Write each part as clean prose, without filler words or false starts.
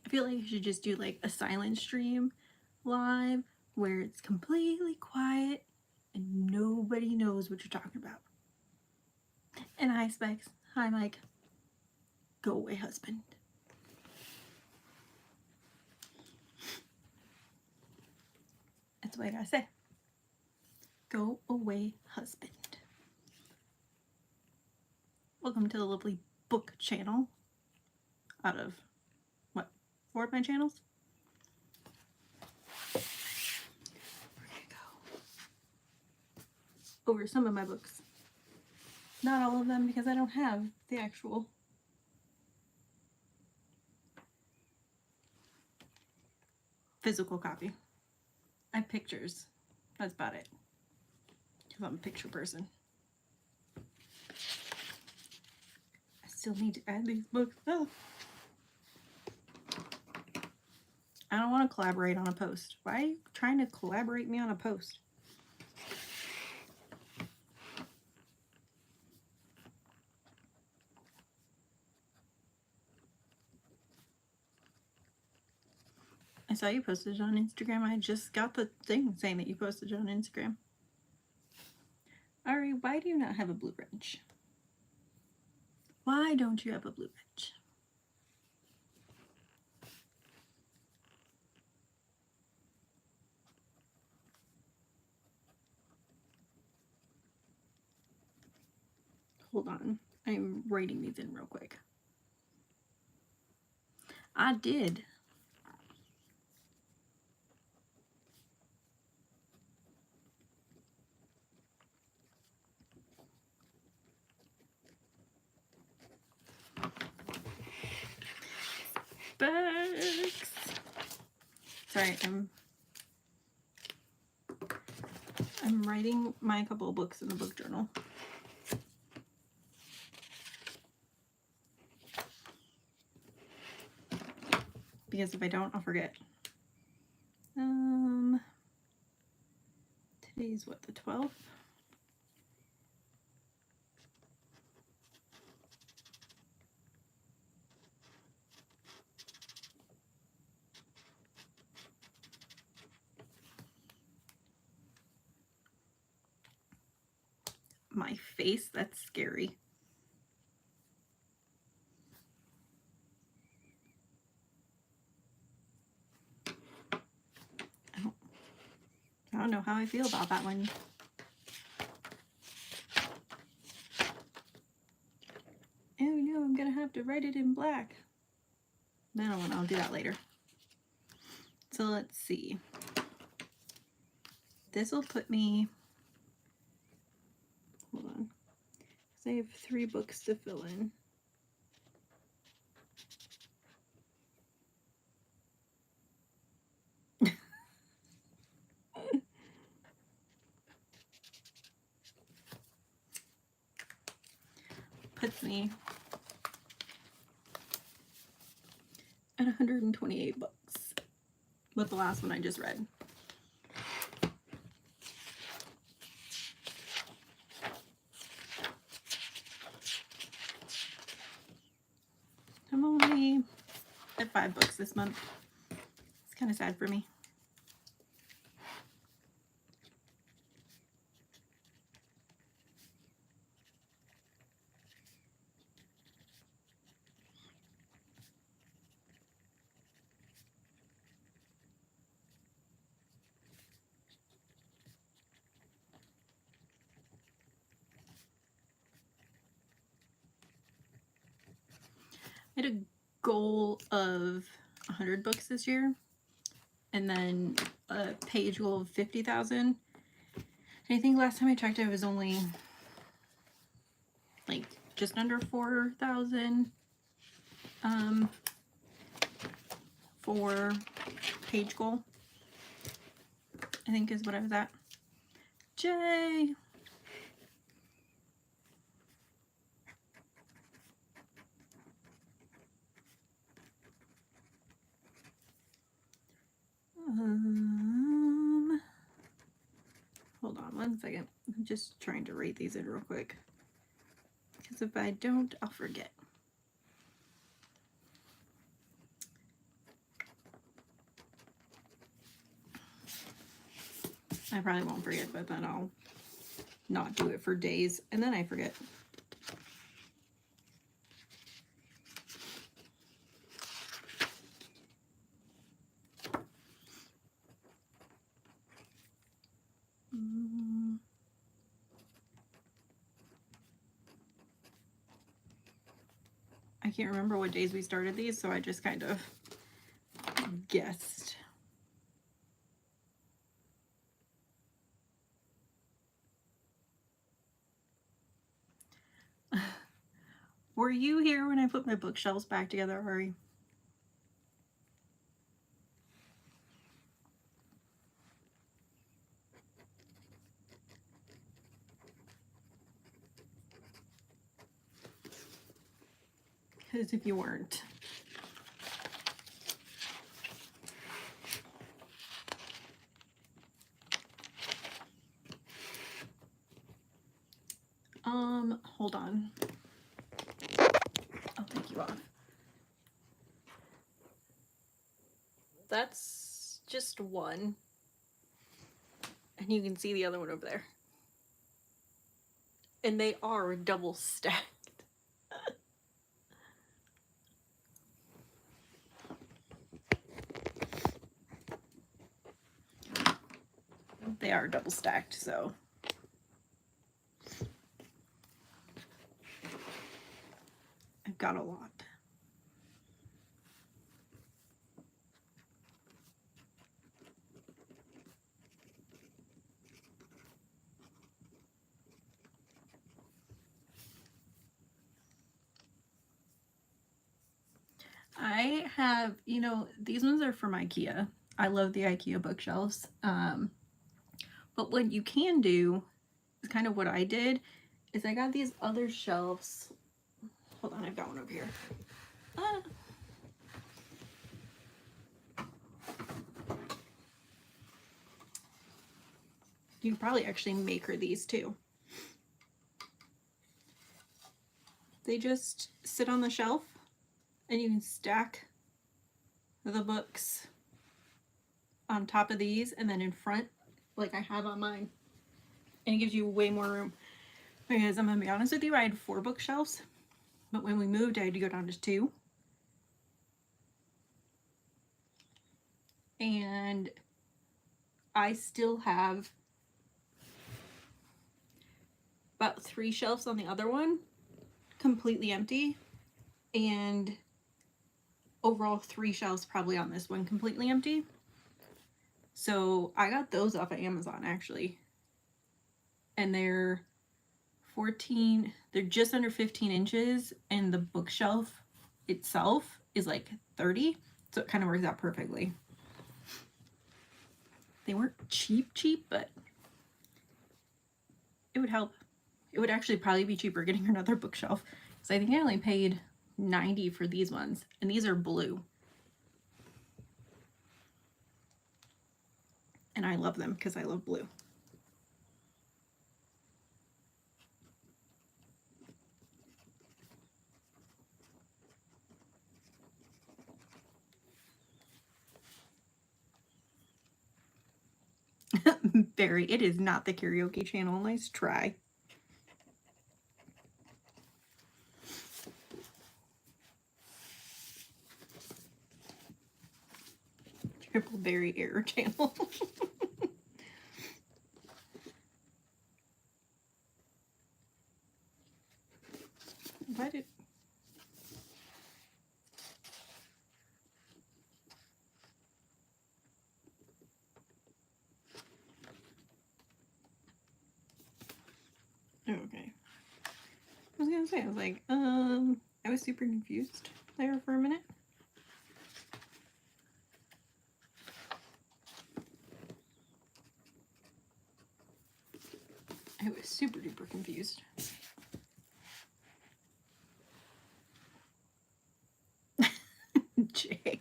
I feel like I should just do like a silent stream live where it's completely quiet and nobody knows what you're talking about. And hi, Specs. Hi, Mike. Go away, husband. That's what I gotta say. Go away, husband. Welcome to the lovely book channel. Out of, what, 4 of my channels? We're gonna go over some of my books. Not all of them because I don't have the actual physical copy. I have pictures. That's about it. Because I'm a picture person. I still need to add these books up. I don't want to collaborate on a post. Why are you trying to collaborate me on a post? I saw you posted it on Instagram. I just got the thing saying that you posted it on Instagram. Ari, why do you not have a blue wrench? Why don't you have a blue wrench? Hold on. I'm writing these in real quick. I did. Books. Sorry, I'm writing my couple of books in the book journal. Because if I don't, I'll forget. Today's what, the 12th? My face, that's scary. I don't know how I feel about that one. Oh no, I'm gonna have to write it in black. No, I'll do that later. So let's see. This will put me, hold on, because I have 3 books to fill in. Puts me at 128 books with the last one I just read. I'm only at 5 books this month. It's kind of sad for me. I had a goal of 100 books this year, and then a page goal of 50,000. I think last time I checked, I was only like just under 4,000 for page goal, I think is what I was at. Jay! Hold on 1 second. I'm just trying to write these in real quick, because if I don't, I'll forget. I probably won't forget, but then I'll not do it for days and then I forget. I can't remember what days we started these, so I just kind of guessed. Were you here when I put my bookshelves back together, Ari? Because if you weren't, hold on. I'll take you off. That's just one. And you can see the other one over there. And they are double stacked. They are double stacked, so. I've got a lot. I have, you know, these ones are from IKEA. I love the IKEA bookshelves. But what you can do is kind of what I did is I got these other shelves. Hold on, I've got one over here. You can probably actually make her these too. They just sit on the shelf and you can stack the books on top of these and then in front like I have on mine. And it gives you way more room. Because I'm gonna be honest with you, I had 4 bookshelves, but when we moved I had to go down to 2. And I still have about 3 shelves on the other one completely empty, and overall 3 shelves probably on this one completely empty. So I got those off of Amazon actually, and they're 14, they're just under 15 inches, and the bookshelf itself is like 30, so it kind of works out perfectly. They weren't cheap, but it would help. It would actually probably be cheaper getting another bookshelf, because I think I only paid $90 for these ones, and these are blue. And I love them because I love blue. Barry, it is not the karaoke channel. Nice try. Triple Barry error channel. Why did... Oh, okay. I was gonna say, I was like, I was super confused there for a minute. I was super duper confused. Jay.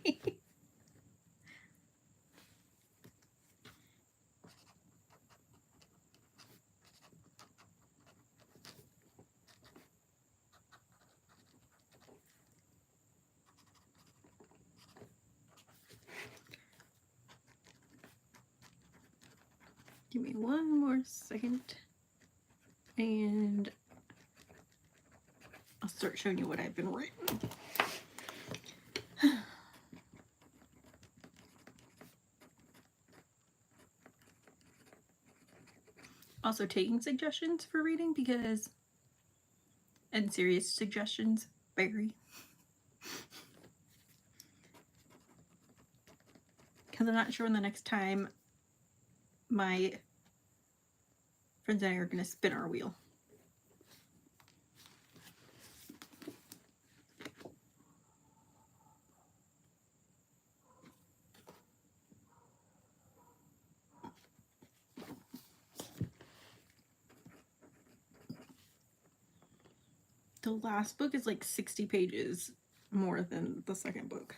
Give me one more second and I'll start showing you what I've been writing. Also taking suggestions for reading because, and serious suggestions vary. Because I'm not sure when the next time my friends and I are going to spin our wheel. The last book is like 60 pages more than the second book.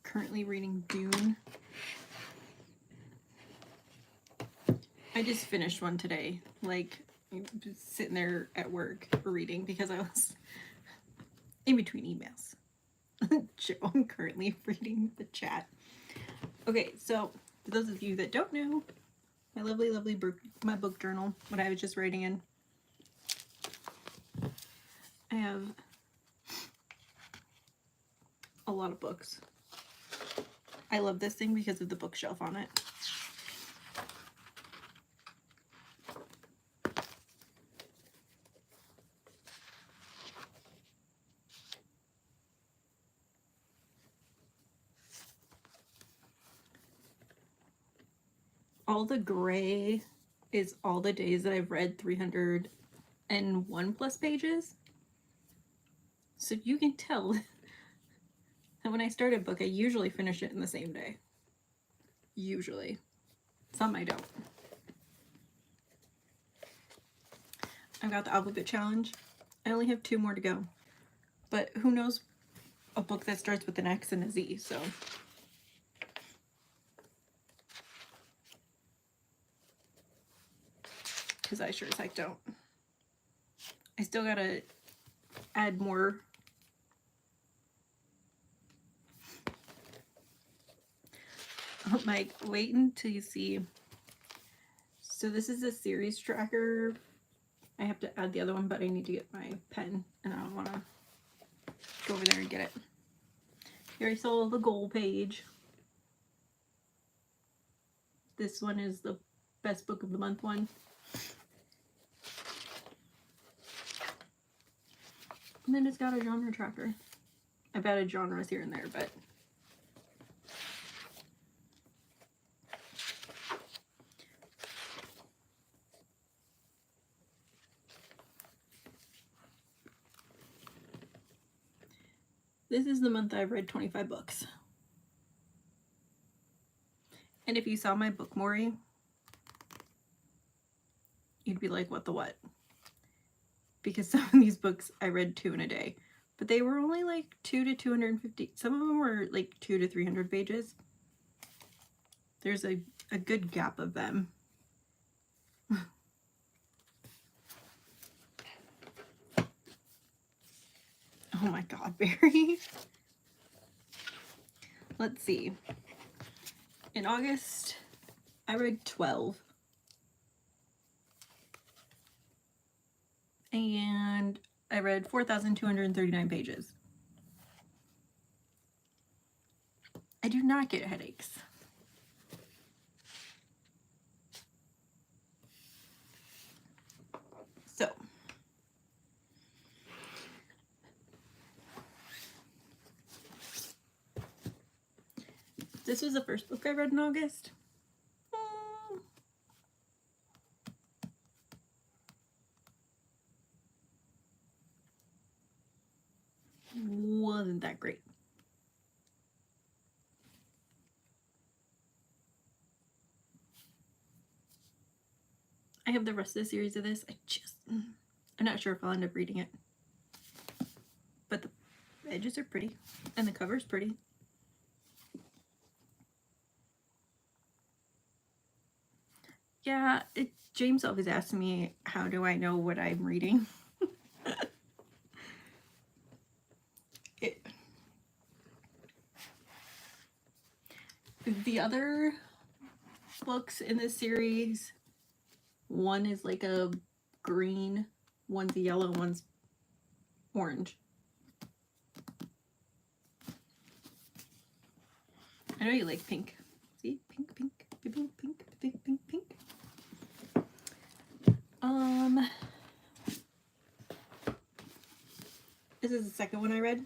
Currently reading Dune. I just finished one today, like just sitting there at work reading because I was in between emails. So I'm currently reading the chat. Okay, so for those of you that don't know, my lovely book, my book journal, what I was just writing in, I have a lot of books. I love this thing because of the bookshelf on it. All the gray is all the days that I've read 301 plus pages. So you can tell that when I start a book, I usually finish it in the same day. Usually. Some I don't. I've got the alphabet challenge. I only have 2 more to go. But who knows a book that starts with an X and a Z, so. Because I sure as heck don't. I still gotta add more. I'm like, wait until you see. So this is a series tracker. I have to add the other one, but I need to get my pen and I don't want to go over there and get it. Here I saw the goal page. This one is the best book of the month one. And then it's got a genre tracker. I've added genres here and there, but this is the month I've read 25 books. And if you saw my book Maury, you'd be like, what the what? Because some of these books I read 2 in a day. But they were only like 2 to 250. Some of them were like 2 to 300 pages. There's a good gap of them. Oh my god, Barry. Let's see. In August, I read 12. And I read 4,239 pages. I do not get headaches. So, this was the first book I read in August. Wasn't that great. I have the rest of the series of this. I'm not sure if I'll end up reading it. But the edges are pretty and the cover's pretty. Yeah, James always asks me, how do I know what I'm reading? The other books in this series, one is like a green, one's a yellow, one's orange. I know you like pink. See? Pink, pink, pink, pink, pink, pink, pink, pink. This is the second one I read.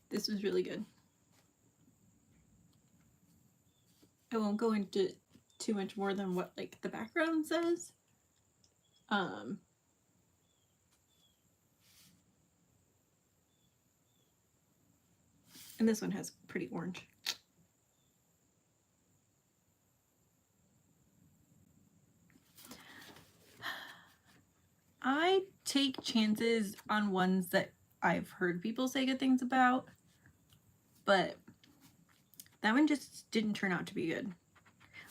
This was really good. I won't go into too much more than what like the background says. And this one has pretty orange. I take chances on ones that I've heard people say good things about, but that one just didn't turn out to be good.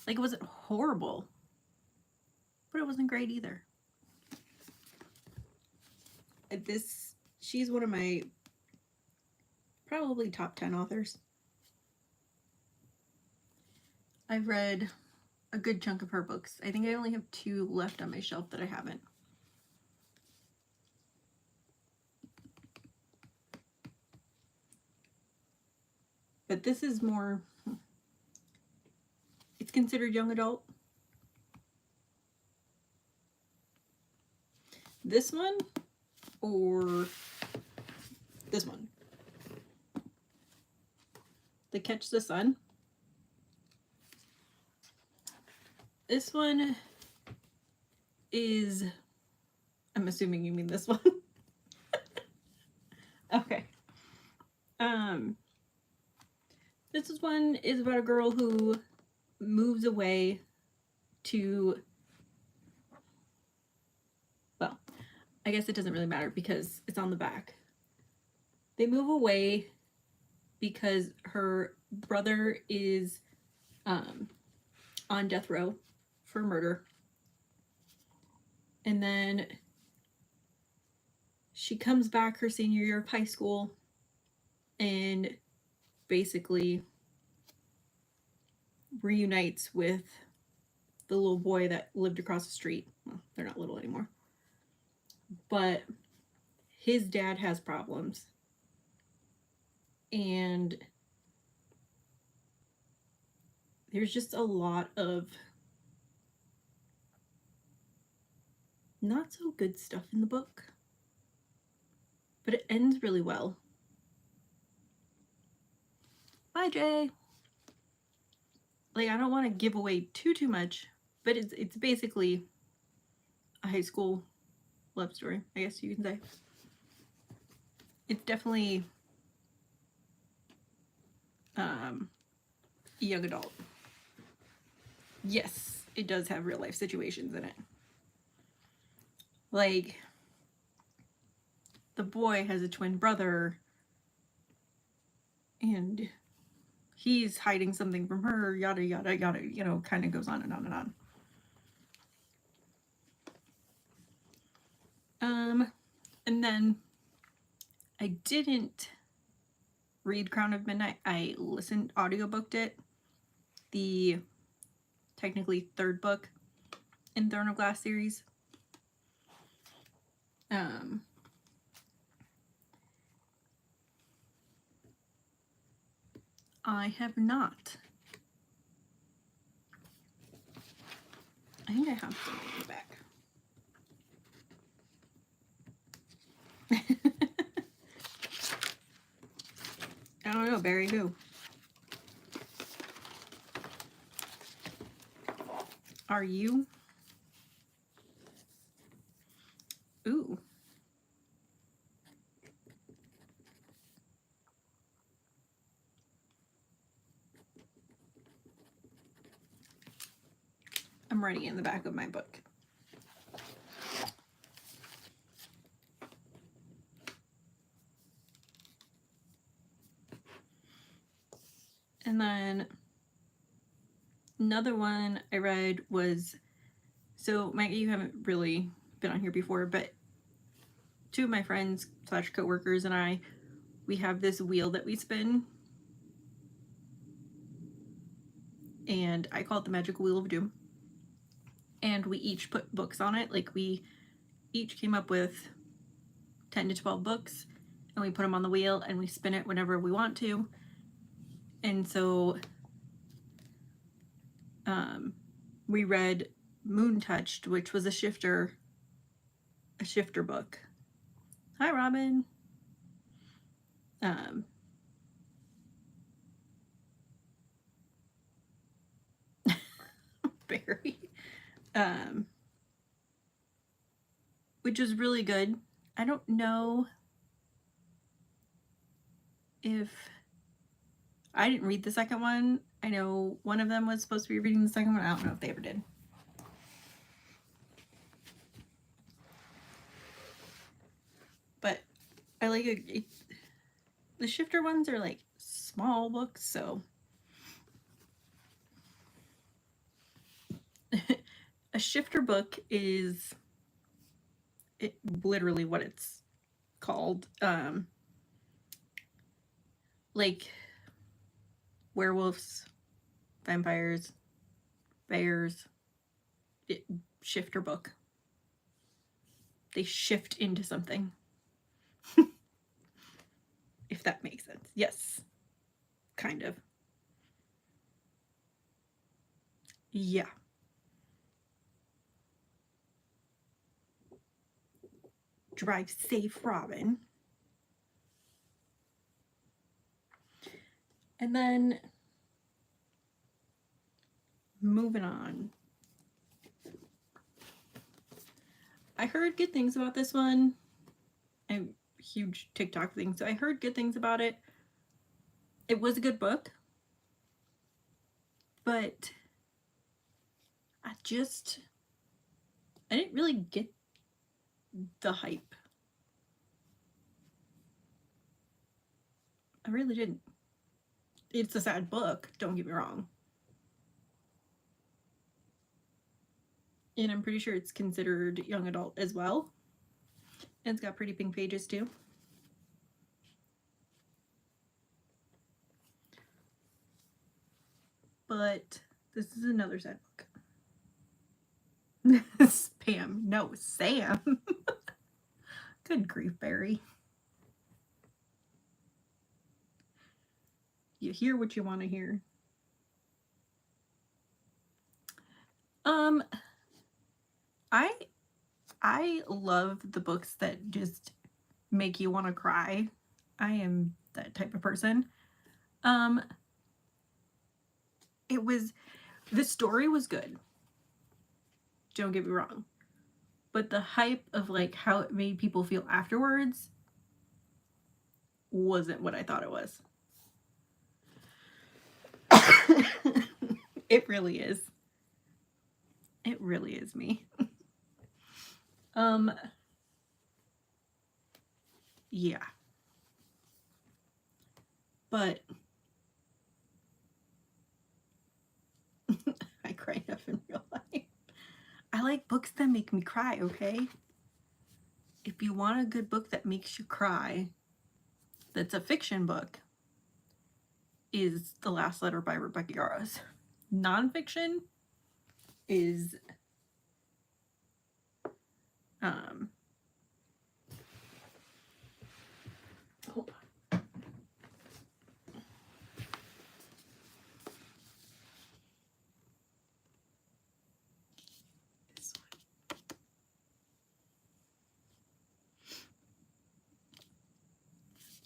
Like, it wasn't horrible, but it wasn't great either. She's one of my probably top 10 authors. I've read a good chunk of her books. I think I only have 2 left on my shelf that I haven't. But this is more, it's considered young adult. This one or this one? The Catch the Sun. This one is, I'm assuming you mean this one. Okay. This one is about a girl who moves away to, well, I guess it doesn't really matter because it's on the back. They move away because her brother is on death row for murder. And then she comes back her senior year of high school and basically reunites with the little boy that lived across the street. Well, they're not little anymore. But his dad has problems. And there's just a lot of not so good stuff in the book. But it ends really well. Bye, Jay. Like, I don't want to give away too much, but it's basically a high school love story, I guess you can say. It's definitely young adult. Yes, it does have real life situations in it. Like, the boy has a twin brother and he's hiding something from her, yada yada yada, you know, kind of goes on and on and on. And then I didn't read Crown of Midnight. I audiobooked it. The technically 3rd book in Throne of Glass series. I have not. I think I have something in the back. I don't know, Barry who? Are you? Ooh. I'm writing in the back of my book. And then another one I read was, so Maggie, you haven't really been on here before, but two of my friends / coworkers and I, we have this wheel that we spin, and I call it the Magic Wheel of Doom. And we each put books on it. Like, we each came up with 10 to 12 books, and we put them on the wheel, and we spin it whenever we want to. And so we read Moon Touched, which was a shifter book. Hi, Robin. Barry. Which is really good. I don't know if I didn't read the second one. I know one of them was supposed to be reading the second one. I don't know if they ever did. But I like it. The shifter ones are like small books, so a shifter book is literally what it's called. Like werewolves, vampires, bears. Shifter book. They shift into something. If that makes sense. Yes. Kind of. Yeah. Drive safe, Robin. And then moving on. I heard good things about this one. I'm a huge TikTok thing, so I heard good things about it. It was a good book, but I didn't really get the hype. I really didn't. It's a sad book, don't get me wrong. And I'm pretty sure it's considered young adult as well. And it's got pretty pink pages too. But this is another sad book. Spam. No, Sam. Good grief, Barry. You hear what you want to hear. I love the books that just make you want to cry. I am that type of person. The story was good. Don't get me wrong. But the hype of like how it made people feel afterwards wasn't what I thought it was. It really is. It really is me. Yeah. But I cry enough in real life. I like books that make me cry, okay? If you want a good book that makes you cry, that's a fiction book, is The Last Letter by Rebecca Yarros. Nonfiction is hold on. This one.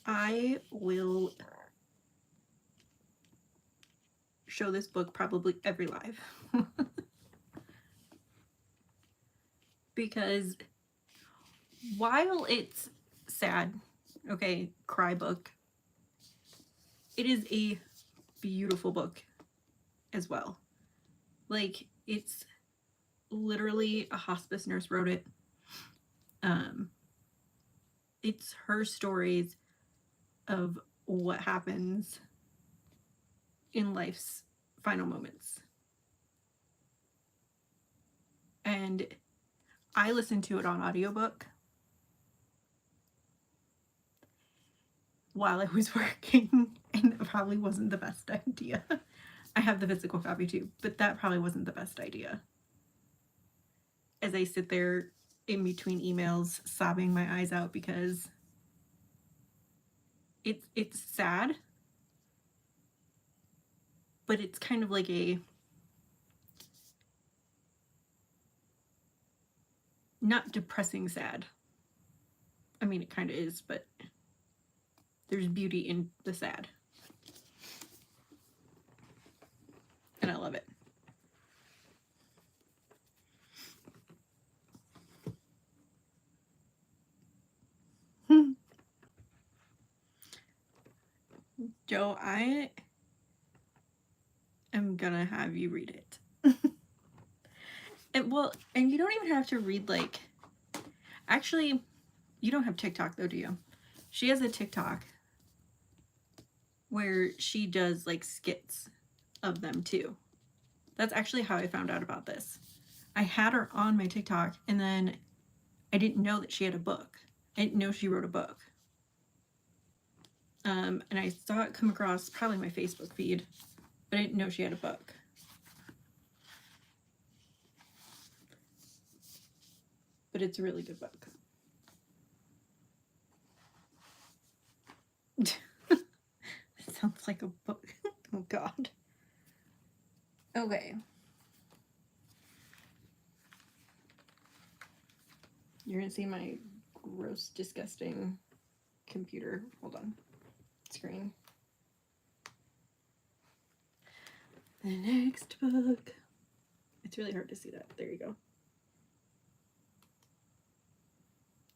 I will show this book probably every live. Because while it's sad, okay, cry book, it is a beautiful book as well. Like, it's literally a hospice nurse wrote it. It's her stories of what happens in life's final moments. And I listened to it on audiobook while I was working, and that probably wasn't the best idea. I have the physical copy too, but that probably wasn't the best idea. As I sit there in between emails, sobbing my eyes out because it's sad, but it's kind of like a not depressing sad. I mean, it kind of is, but there's beauty in the sad. And I love it. Joe, I am gonna have you read it. And you don't even have to read, like, actually, you don't have TikTok though, do you? She has a TikTok where she does like skits of them too. That's actually how I found out about this. I had her on my TikTok, and then I didn't know that she had a book. I didn't know she wrote a book. And I saw it come across probably my Facebook feed, but I didn't know she had a book. But it's a really good book. It sounds like a book. Oh God. Okay. You're gonna see my gross, disgusting computer. Hold on. Screen. The next book. It's really hard to see that. There you go.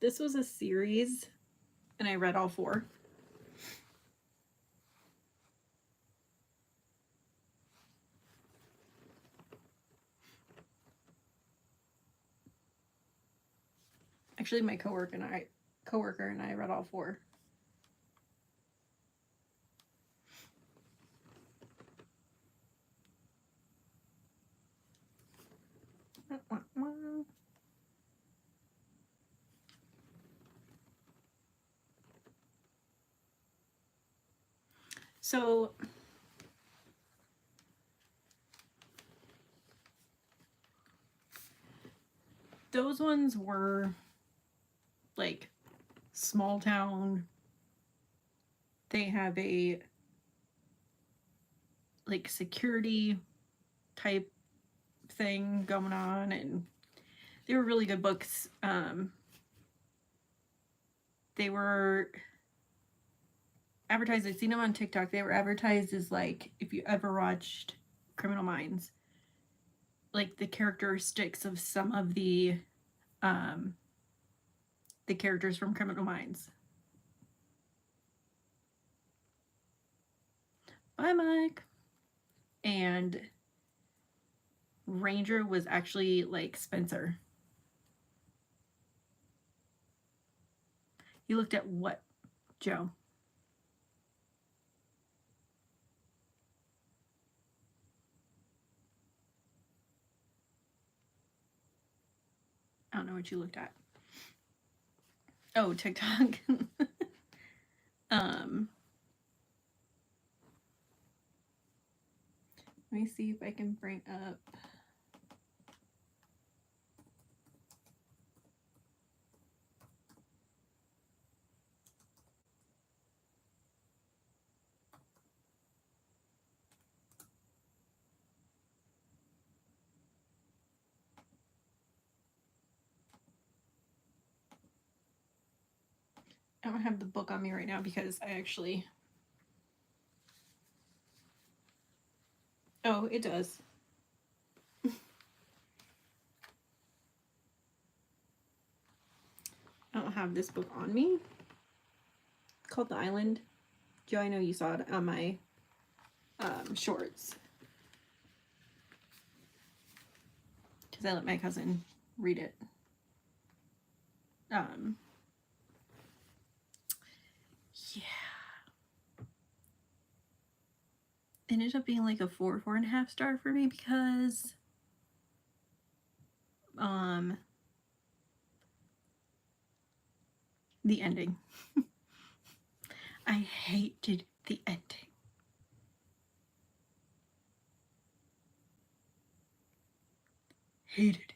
This was a series, and I read all 4. Actually, my coworker and I read all 4. So those ones were like small town. They have a like security type thing going on, and they were really good books. They were advertised, I've seen them on TikTok. They were advertised as, like, if you ever watched Criminal Minds, like the characteristics of some of the characters from Criminal Minds. Bye, Mike. And Ranger was actually like Spencer. You looked at what, Joe? I don't know what you looked at. Oh, TikTok. Let me see if I can bring up. I don't have the book on me right now because I actually. Oh, it does. I don't have this book on me. It's called The Island. Joe, I know you saw it on my shorts. Because I let my cousin read it. Yeah. ended up being like a 4.5 star for me because the ending. I hated the ending. Hated it.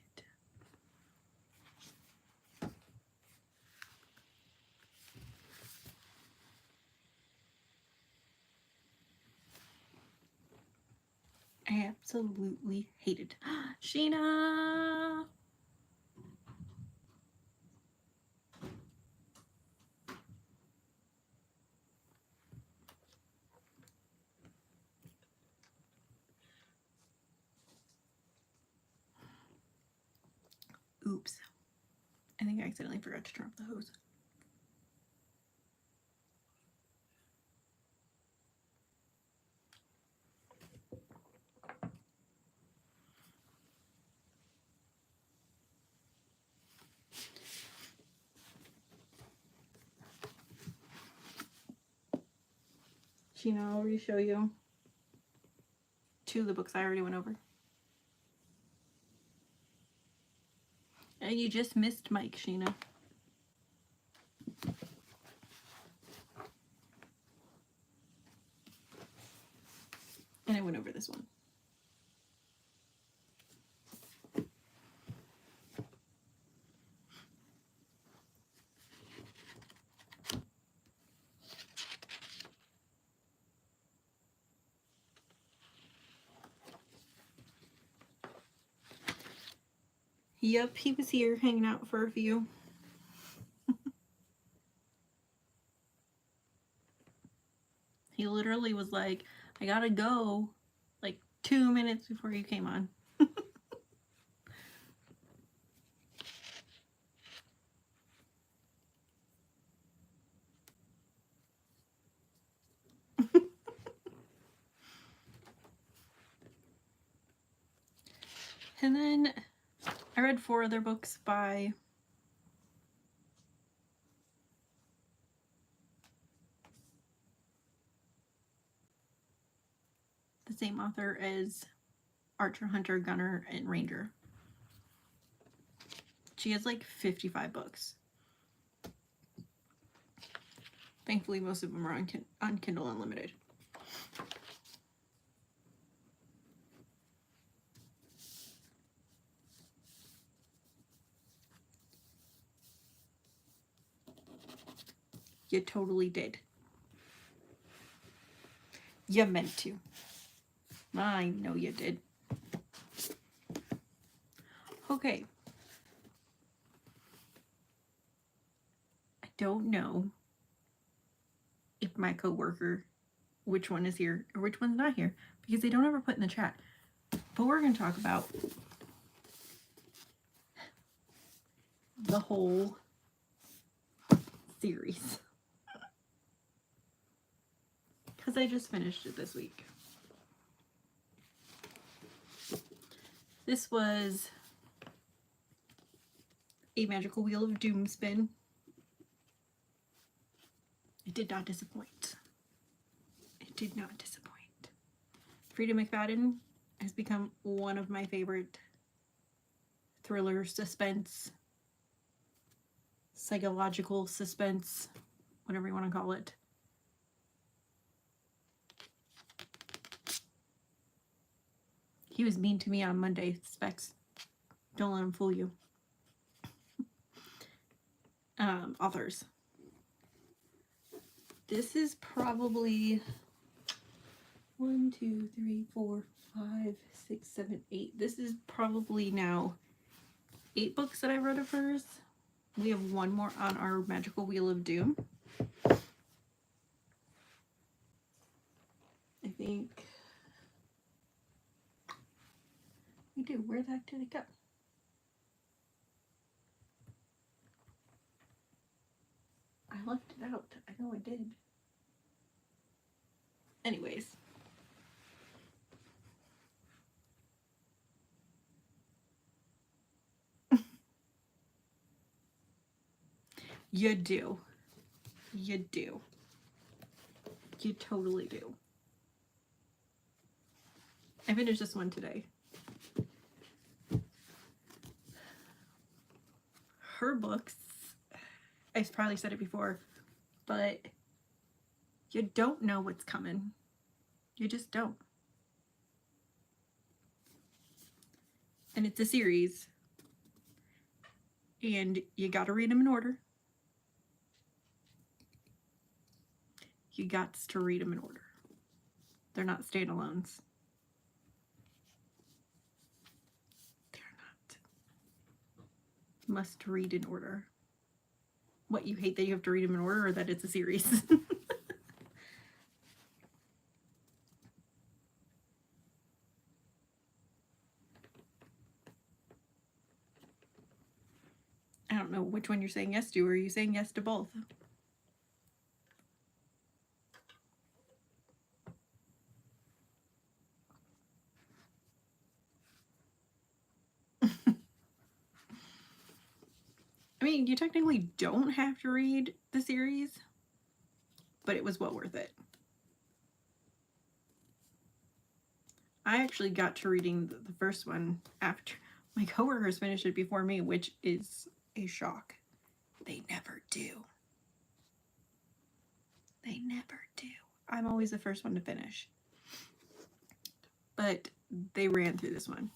I absolutely hated. Sheena! Oops. I think I accidentally forgot to turn off the hose. Sheena, I'll re-show you 2 of the books I already went over. And you just missed Mike, Sheena. And I went over this one. Yep, he was here hanging out for a few. He literally was like, I gotta go, like 2 minutes before you came on. And then I read 4 other books by the same author as Archer, Hunter, Gunner, and Ranger. She has like 55 books. Thankfully, most of them are on Kindle Unlimited. You totally did. You meant to. I know you did. Okay. I don't know if my coworker, which one is here or which one's not here, because they don't ever put in the chat. But we're going to talk about the whole series. Because I just finished it this week. This was A Magical Wheel of Doom spin. It did not disappoint. It did not disappoint. Freida McFadden has become one of my favorite thriller, suspense, psychological suspense, whatever you want to call it. He was mean to me on Monday, Specs. Don't let him fool you. Authors. This is probably 1, 2, 3, 4, 5, 6, 7, 8. This is probably now 8 books that I wrote of hers. We have 1 more on our Magical Wheel of Doom. I think we do. Where the heck did it go? I left it out. I know I did. Anyways. You do. You do. You totally do. I finished this one today. Her books, I've probably said it before, but you don't know what's coming. You just don't. And it's a series. And you gotta read them in order. You got to read them in order. They're not standalones. They're not. Must read in order. What, you hate that you have to read them in order, or that it's a series? I don't know which one you're saying yes to. Or are you saying yes to both? I mean, you technically don't have to read the series, but it was well worth it. I actually got to reading the first one after my coworkers finished it before me, which is a shock. They never do. They never do. I'm always the first one to finish. But they ran through this one.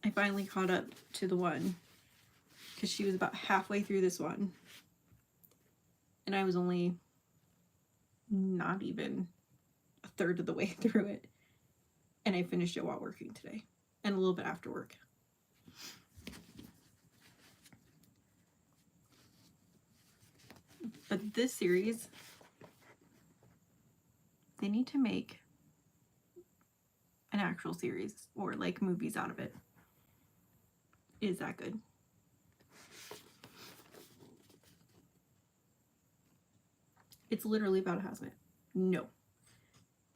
I finally caught up to the one because she was about halfway through this one. And I was only not even a third of the way through it. And I finished it while working today. And a little bit after work. But this series, they need to make an actual series or like movies out of it. It is that good. It's literally about a housemate. No.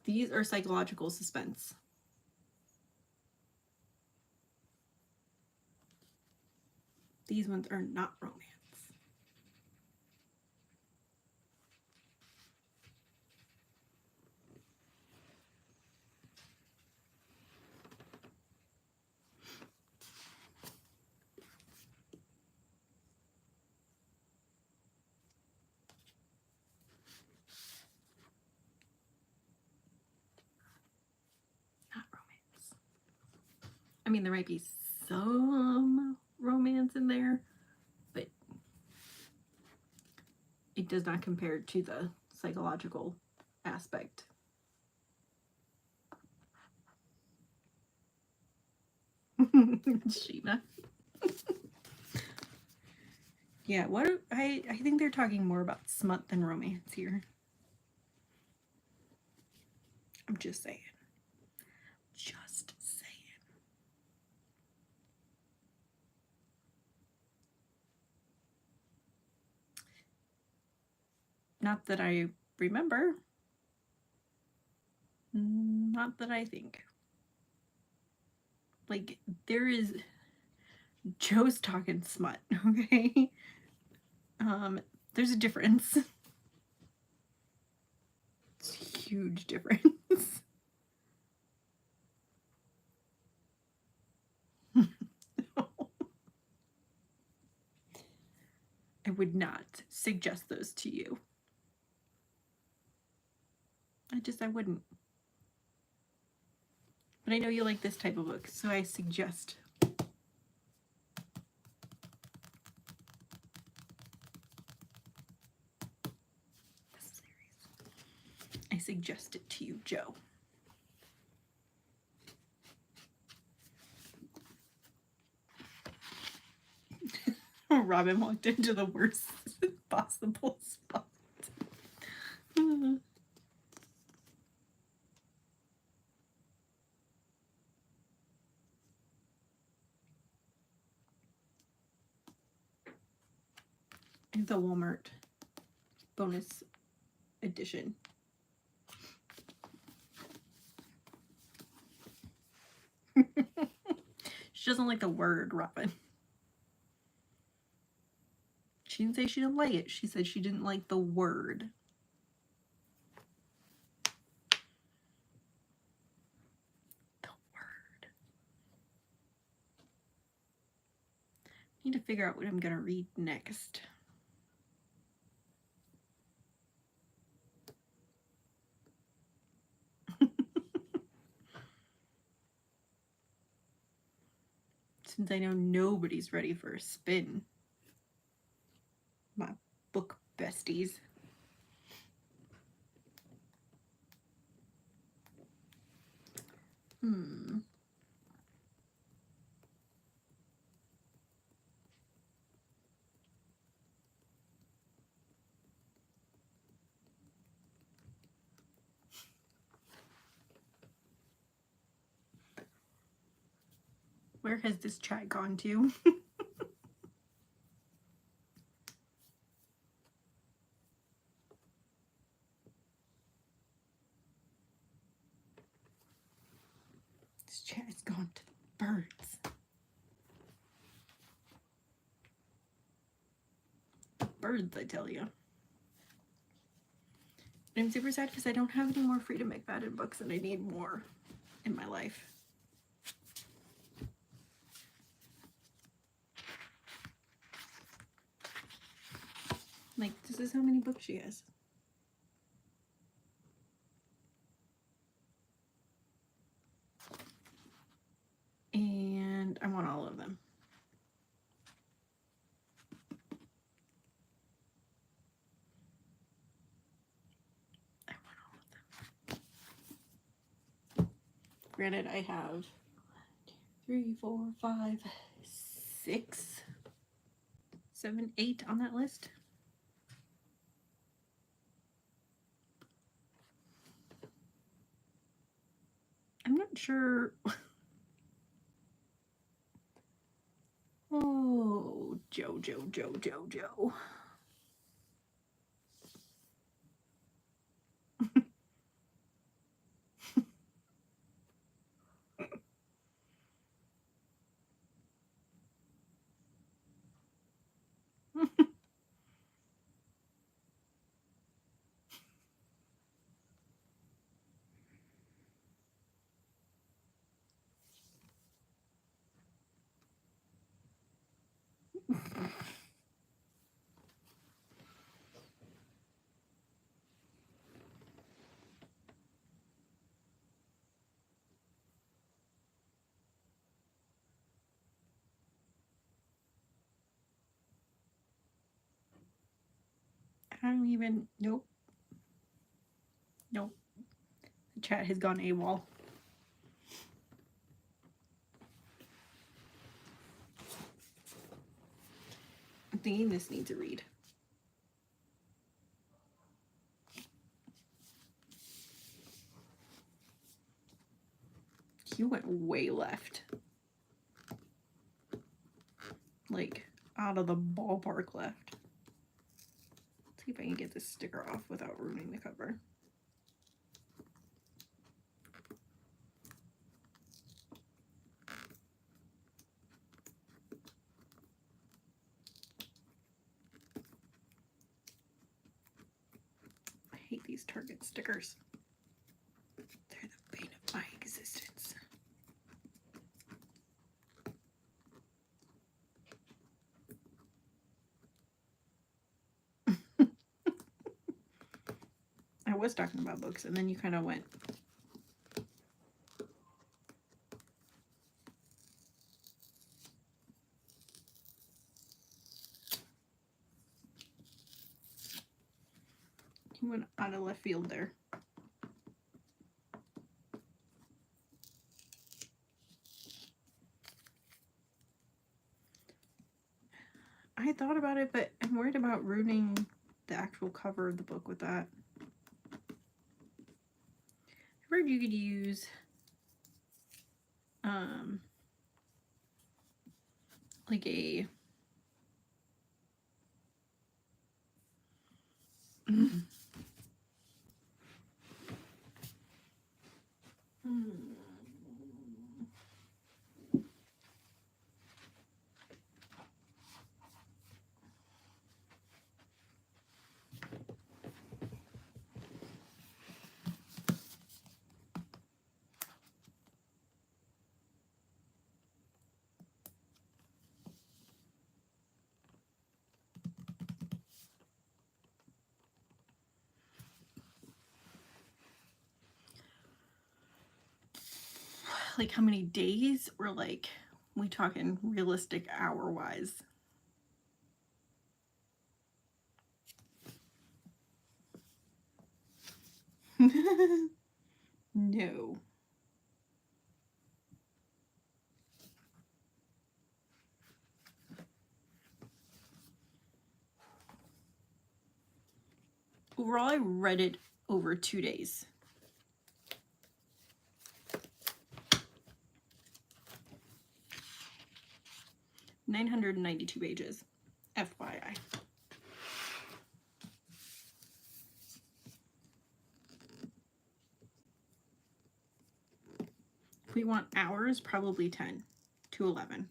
These are psychological suspense. These ones are not romance. Not romance. I mean, there might be some romance in there, but it does not compare to the psychological aspect. Sheena. Yeah, what I think they're talking more about smut than romance here. I'm just saying. Just saying. Not that I remember. Not that I think. Like, there is... Joe's talking smut, okay? There's a difference. It's a huge difference. I would not suggest those to you. I wouldn't. But I know you like this type of book, so I suggest. I suggest it to you, Joe. Robin walked into the worst possible spot. The Walmart bonus edition. She doesn't like the word, Robin. She didn't say she didn't like it. She said she didn't like the word. Need to figure out what I'm gonna read next. Since I know nobody's ready for a spin. My book besties. Where has this chat gone to? This chat has gone to the birds. Birds, I tell you. I'm super sad because I don't have any more Freida McFadden books and I need more in my life. Like, this is how many books she has. And I want all of them. I want all of them. Granted, I have 3, 4, 5, 6, 7, 8 on that list. I'm not sure. Oh, Joe. I don't even. Nope. The chat has gone AWOL. I'm thinking this needs a read. You went way left. Like, out of the ballpark left. Let's see if I can get this sticker off without ruining the cover. I hate these Target stickers. They're the bane of my existence. I was talking about books and then you kind of went. You went out of left field there. I thought about it, but I'm worried about ruining the actual cover of the book with that. I heard you could use like a like how many days, or like we talking realistic hour wise? No. Overall, I read it over 2 days. (992 pages, FYI. If we want hours, probably 10 to 11.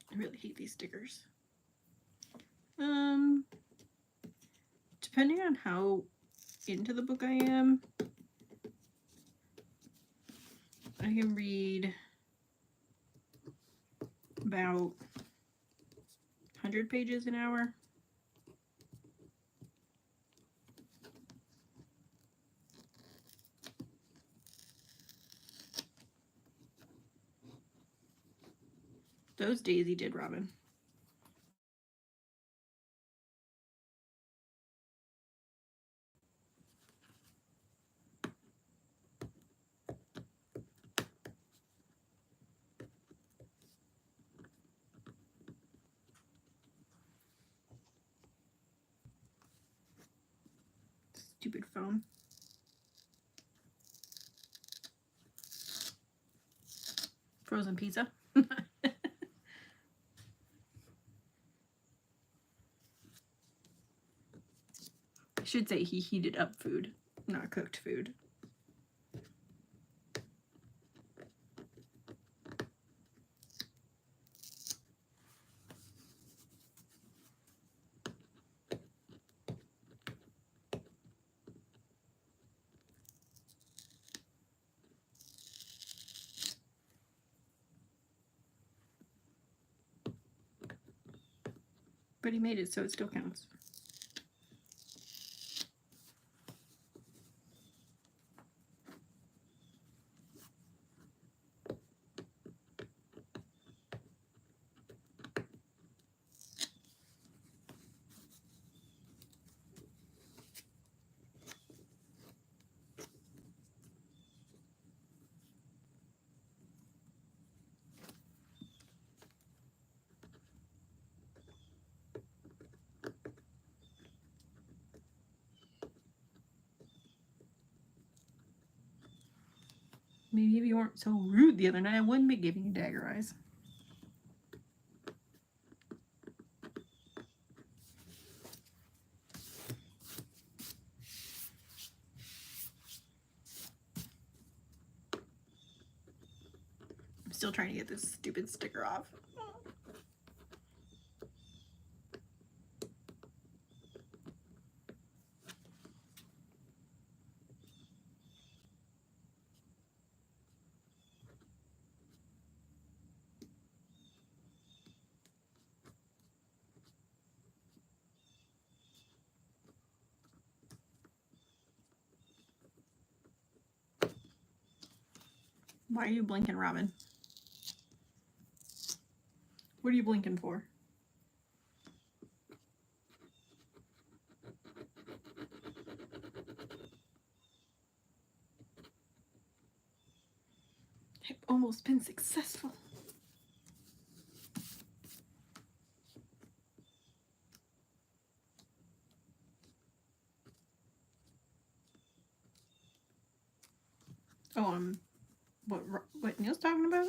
I really hate these stickers. Depending on how into the book I am, I can read about 100 pages an hour. Those Daisy did, Robin. Stupid phone. Frozen pizza. I should say he heated up food, not cooked food. But he made it, so it still counts. Maybe if you weren't so rude the other night, I wouldn't be giving you dagger eyes. I'm still trying to get this stupid sticker off. Why are you blinking, Robin? What are you blinking for? I've almost been successful. Oh, what Neil's talking about?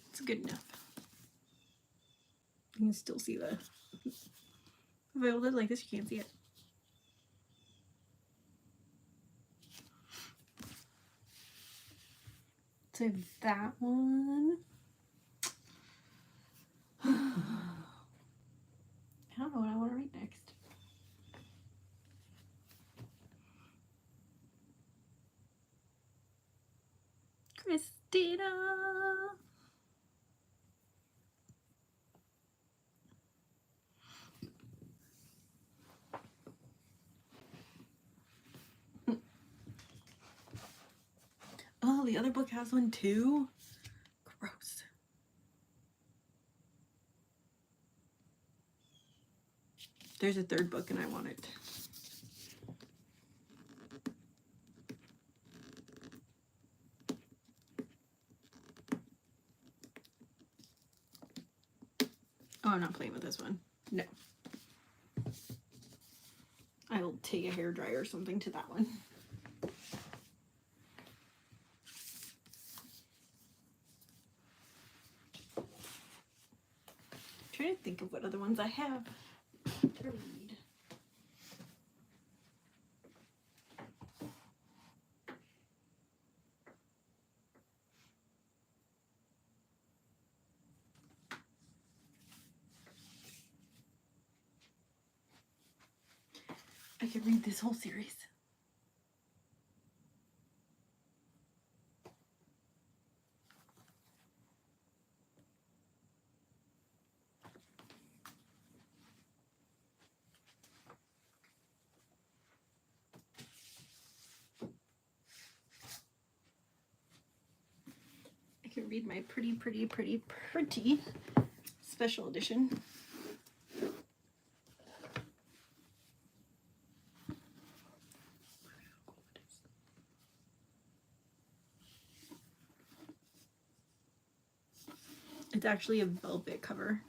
It's good enough. You can still see the. If I hold it like this, you can't see it. So that one. I don't know what I want to read next. Christina. Oh, the other book has one too? Gross. There's a third book and I want it. Oh, I'm not playing with this one. No. I will take a hairdryer or something to that one. I'm trying to think of what other ones I have to read. I could read this whole series. I could read my pretty special edition. It's actually a velvet cover.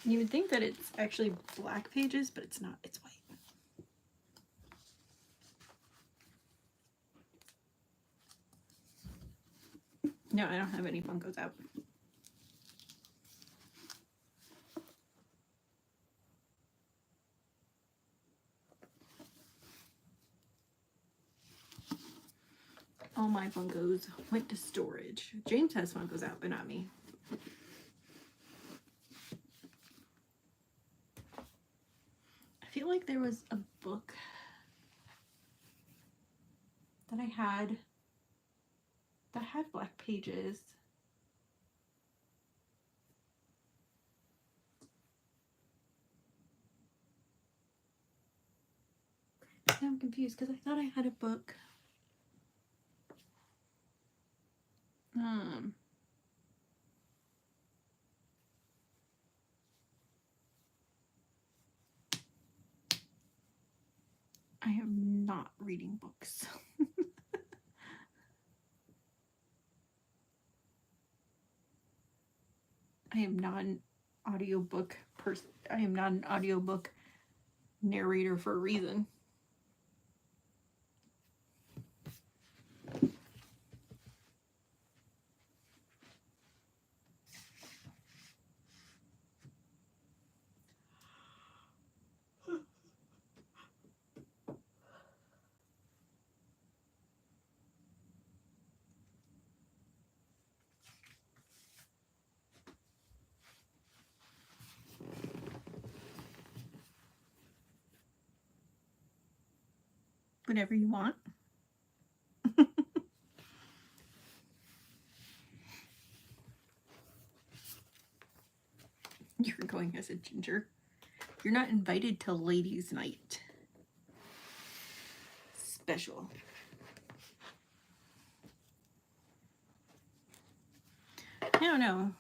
You would think that it's actually black pages, but it's not. It's white. No, I don't have any Funkos out. All my Funkos went to storage. James has Funkos out, but not me. I feel like there was a book that I had that had black pages. Now I'm confused because I thought I had a book. I am not reading books. I am not an audiobook person. I am not an audiobook narrator for a reason. Whatever you want. You're going as a ginger. You're not invited to ladies' night. Special. I don't know.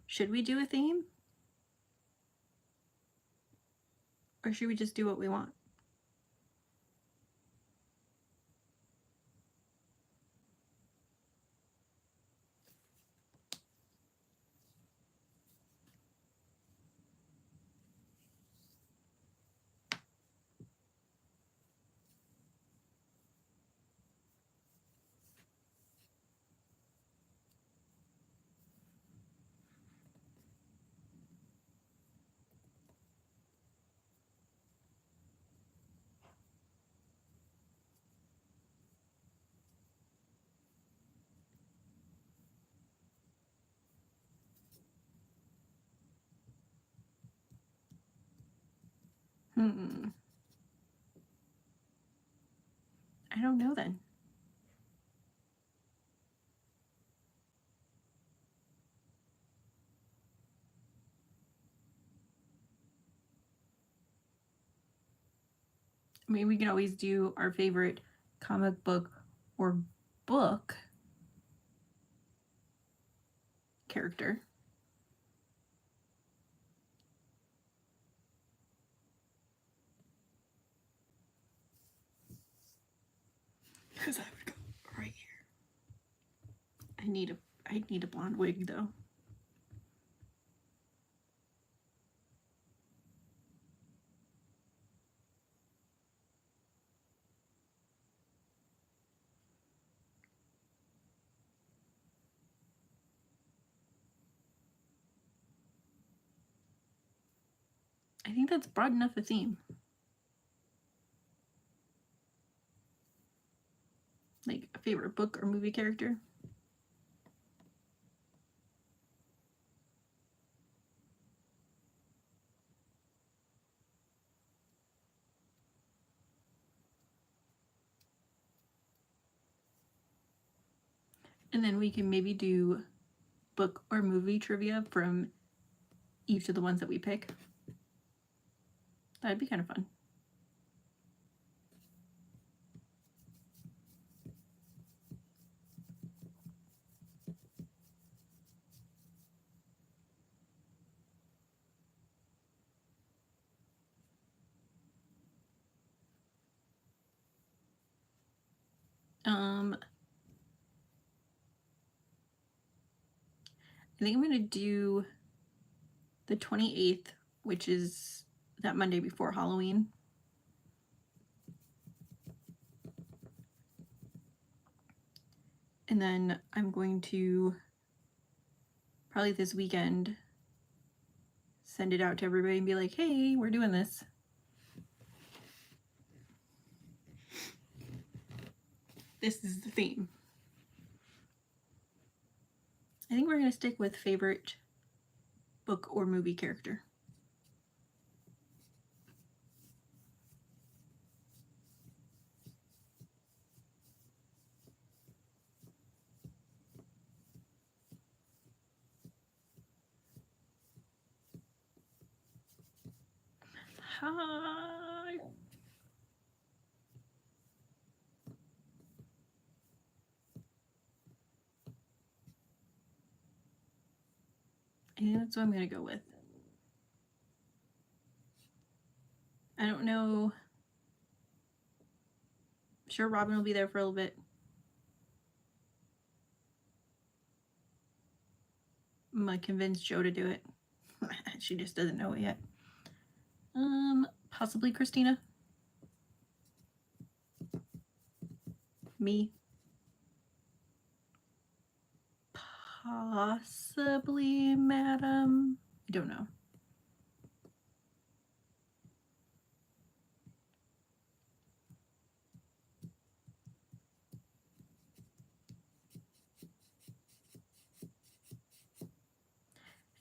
Should we do a theme? Or should we just do what we want? I don't know then. I mean, we can always do our favorite comic book or book character. Because I would go right here. I need a blonde wig though. I think that's broad enough a theme. Like a favorite book or movie character. And then we can maybe do book or movie trivia from each of the ones that we pick. That'd be kind of fun. I think I'm gonna do the 28th, which is that Monday before Halloween. And then I'm going to probably this weekend send it out to everybody and be like, hey, we're doing this. This is the theme. I think we're going to stick with favorite book or movie character. Hi. I think that's what I'm going to go with. I don't know. I'm sure Robin will be there for a little bit. I'm going to convince Jo to do it. She just doesn't know it yet. Possibly Christina. Me. Possibly Madam. I don't know.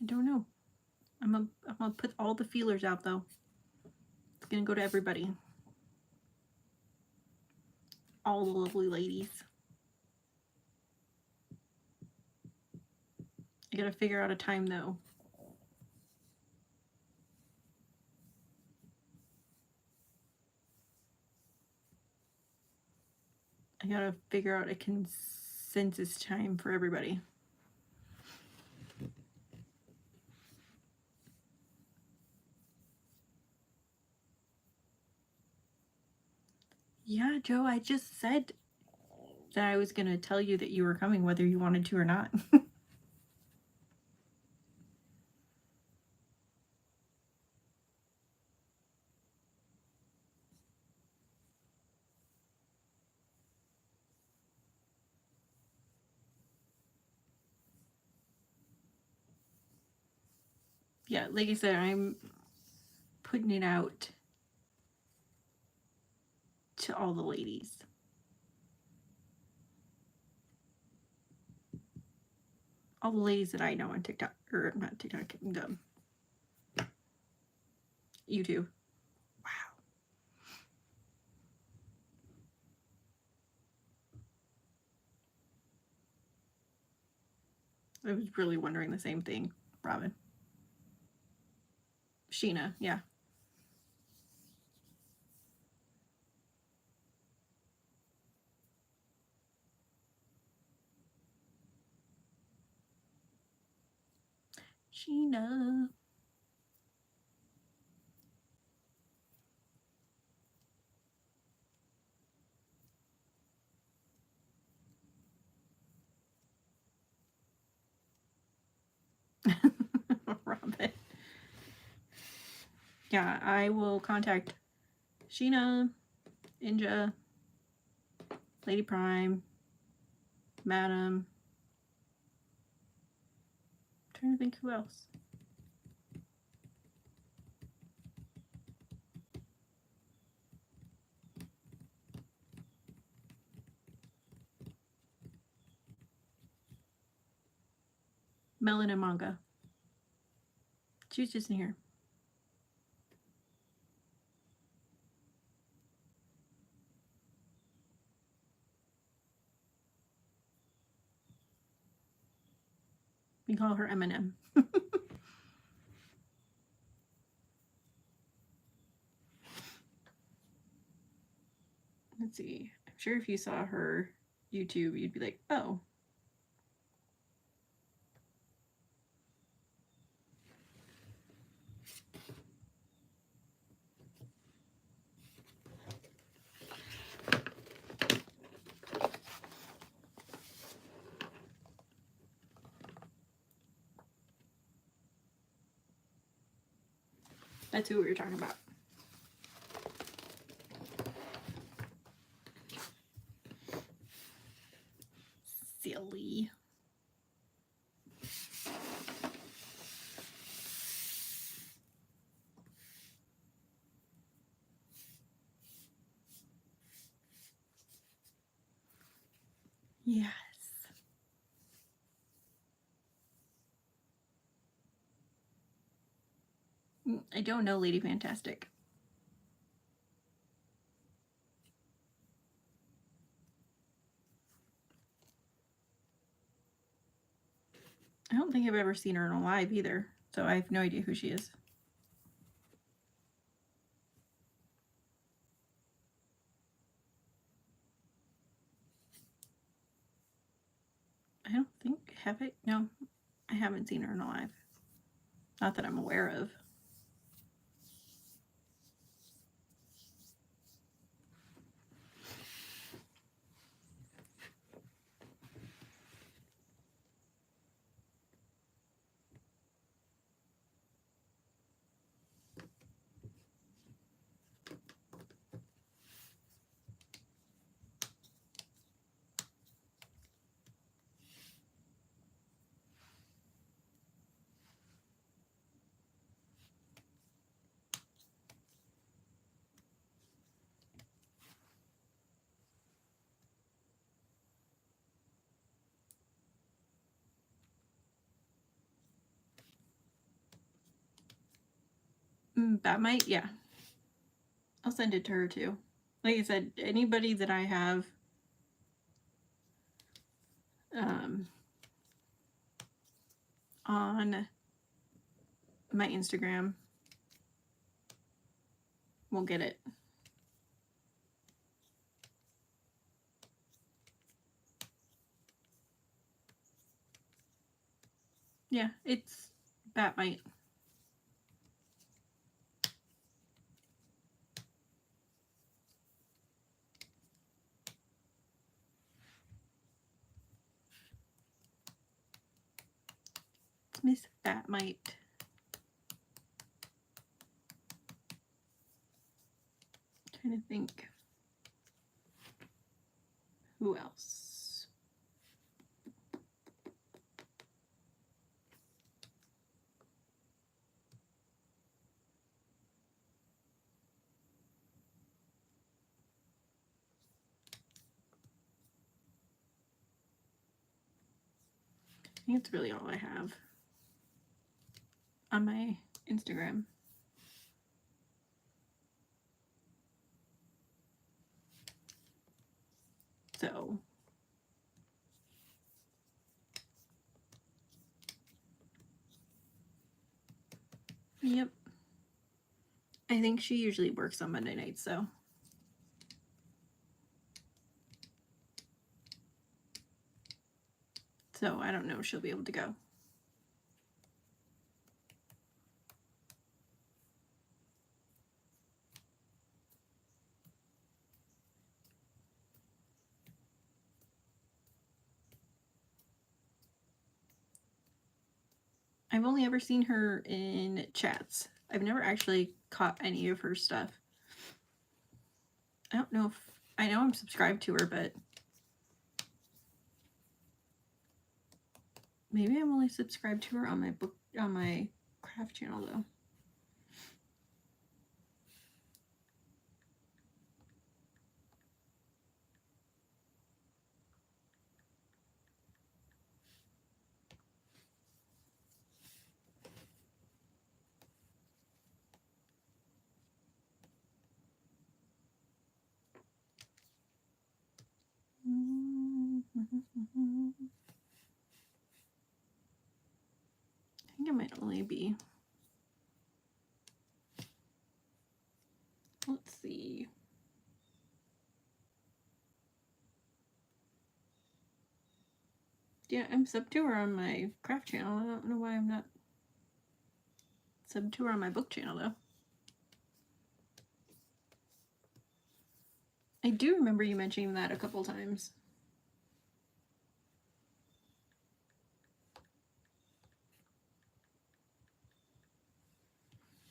I don't know. I'm gonna put all the feelers out though. It's gonna go to everybody. All the lovely ladies. I gotta figure out a time though. I gotta figure out a consensus time for everybody. Yeah, Jo, I just said that I was gonna tell you that you were coming whether you wanted to or not. Yeah, like I said, I'm putting it out to all the ladies. All the ladies that I know on TikTok, or not TikTok, YouTube. Wow. I was really wondering the same thing, Robin. Sheena, yeah. Sheena. Robin. Yeah, I will contact Sheena, Inja, Lady Prime, Madam. I'm trying to think who else. Melon and Manga. She was just in here. We call her Eminem. Let's see. I'm sure if you saw her YouTube, you'd be like, oh. That's who we were talking about. Silly. Yes. I don't know Lady Fantastic. I don't think I've ever seen her in a live either, so I have no idea who she is. I don't think, have I? No, I haven't seen her in a live. Not that I'm aware of. That might, yeah. I'll send it to her too. Like I said, anybody that I have on my Instagram will get it. Yeah, it's Batmite. Miss Batmite. Trying to think. Who else? I think it's really all I have on my Instagram. So Yep. I think she usually works on Monday nights, so. So I don't know if she'll be able to go. I've only ever seen her in chats. I've never actually caught any of her stuff. I don't know if I know I'm subscribed to her, but maybe I'm only subscribed to her on my craft channel though. I think it might only be. Let's see. Yeah, I'm sub to her on my craft channel. I don't know why I'm not sub to her on my book channel though. I do remember you mentioning that a couple times.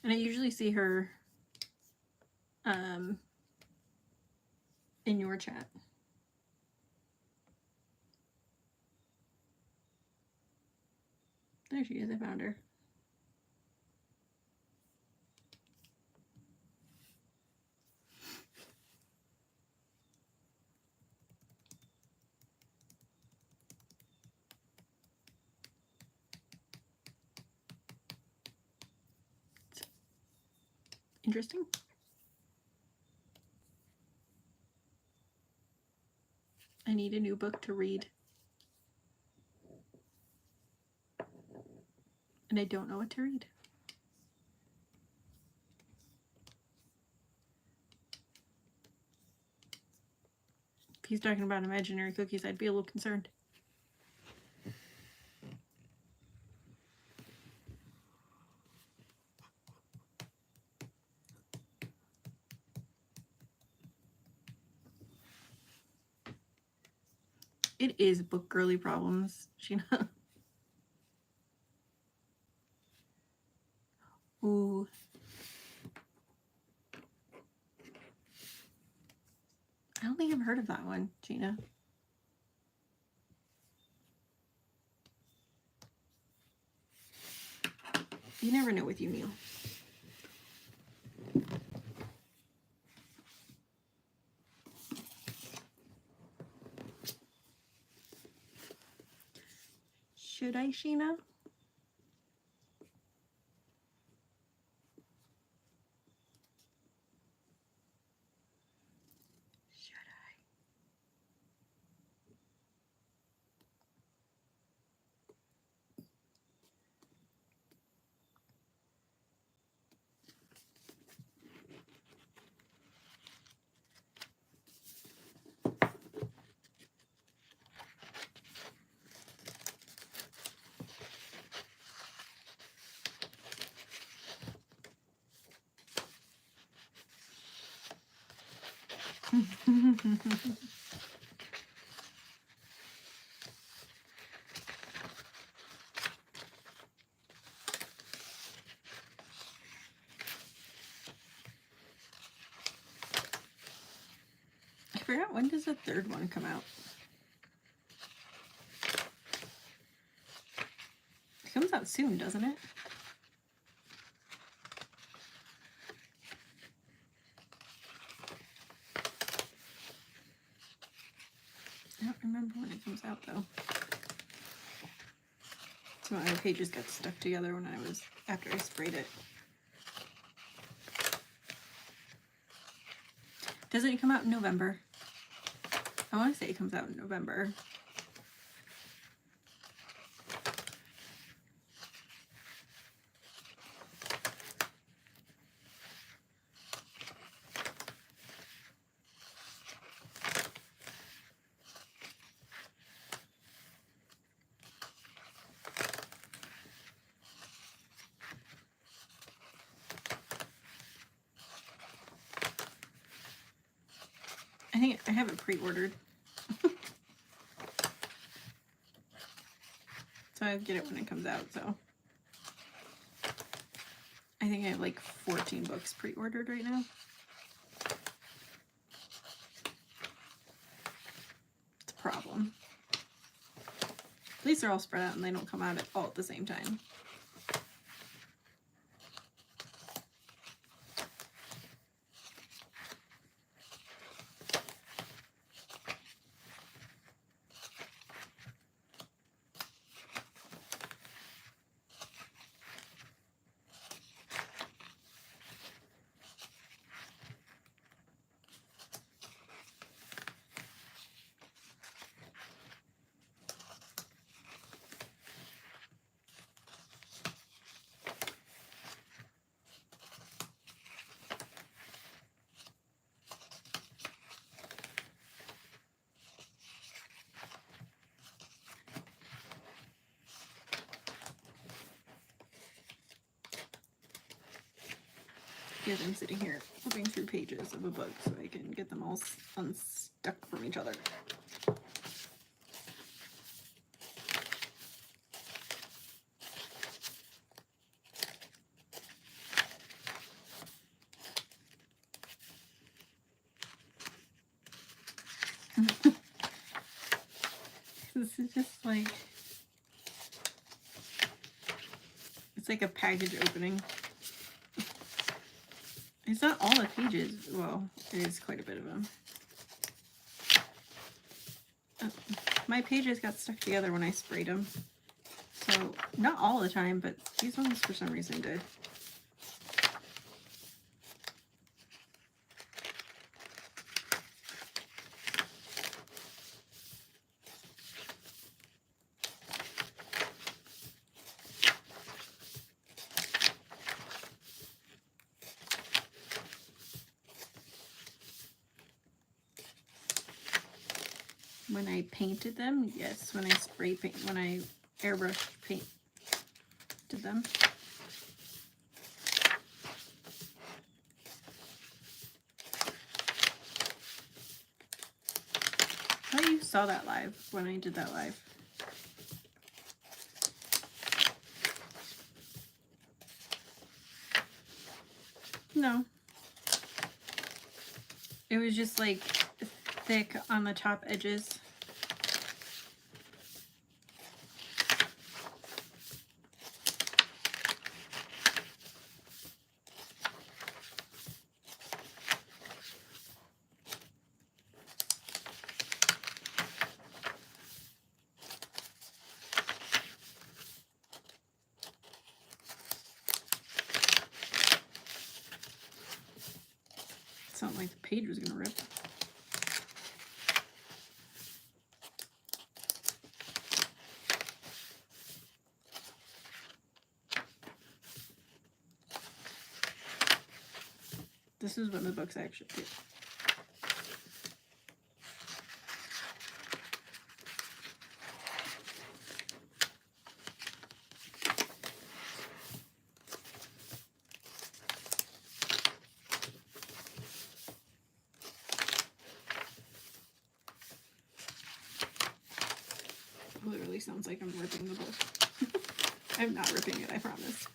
And I usually see her in your chat. There she is, I found her. Interesting. I need a new book to read. And I don't know what to read. If he's talking about imaginary cookies, I'd be a little concerned. It is book girly problems, Sheena. Ooh. I don't think I've heard of that one, Gina. You never know with you, Neil. Should I, Sheena? I forgot, when does the third one come out? It comes out soon, doesn't it? I don't remember when it comes out though. Some of my pages got stuck together when after I sprayed it. Doesn't it come out in November? I want to say it comes out in November. think I have it pre-ordered. So I get it when it comes out, so. I think I have like 14 books pre-ordered right now. It's a problem. At least they're all spread out and they don't come out all at the same time. Because I'm sitting here flipping through pages of a book so I can get them all unstuck from each other. This is just like, it's like a package opening. It's not all the pages. Well, it is quite a bit of them. My pages got stuck together when I sprayed them. So, not all the time, but these ones for some reason did. When I painted them, yes. When I spray paint, when I airbrush painted them. I thought you saw that live when I did that live. No. It was just like thick on the top edges. It sounded like the page was gonna rip. This is when the books actually do. Literally sounds like I'm ripping the book. I'm not ripping it, I promise.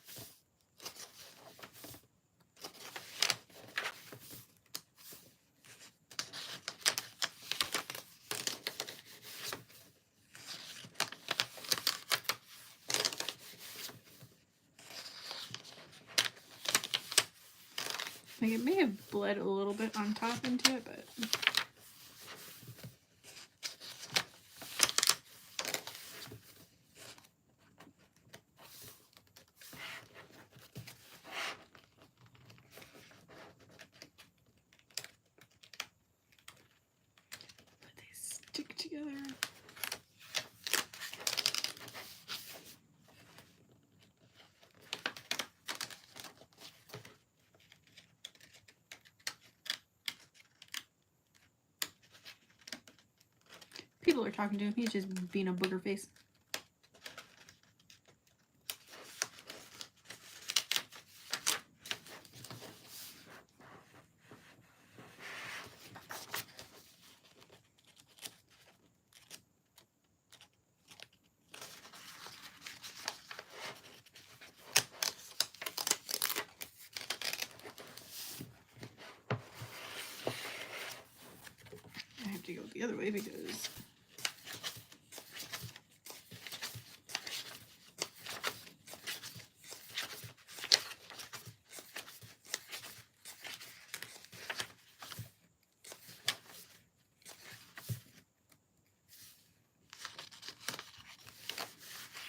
Like, it may have bled a little bit on top into it, but they stick together. People are talking to him. He's just being a booger face. to go the other way because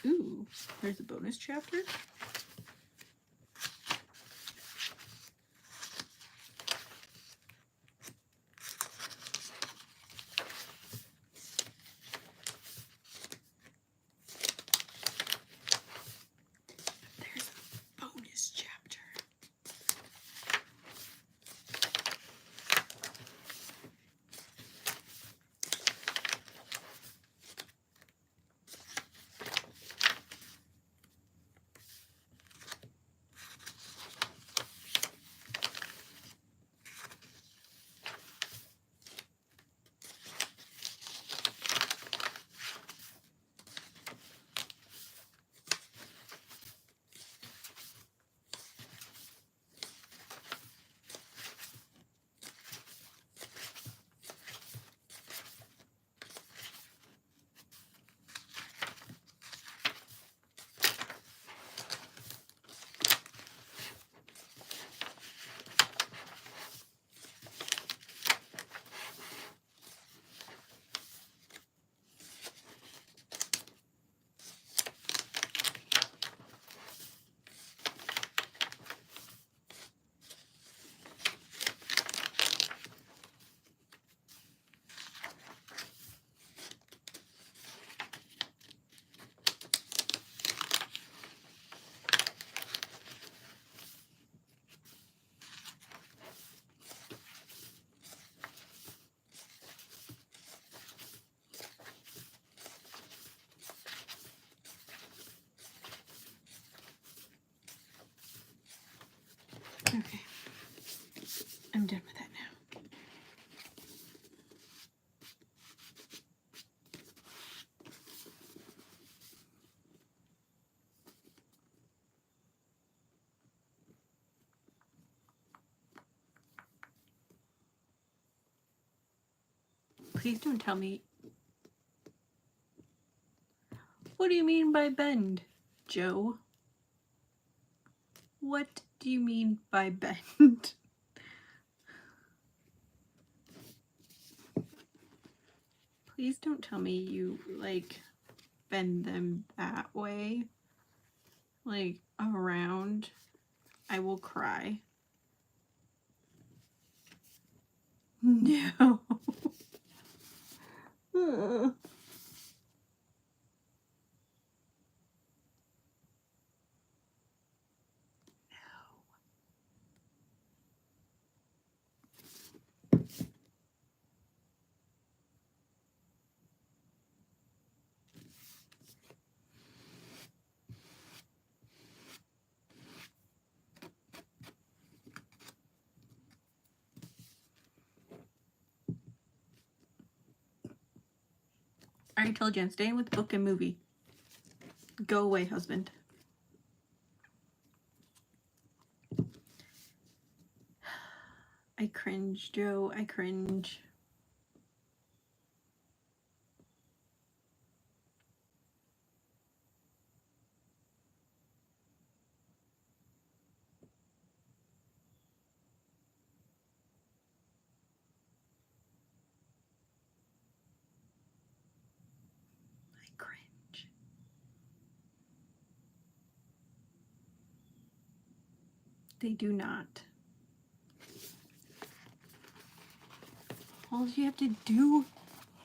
ooh, there's a bonus chapter. There's a bonus chapter. Okay, I'm done with that now. Please don't tell me. What do you mean by bend, Joe? What do you mean by bend? Please don't tell me you, like, bend them that way. Like, around. I will cry. No. I already told you I'm staying with book and movie. Go away, husband. I cringe, Joe. I cringe. I cringe. They do not. All you have to do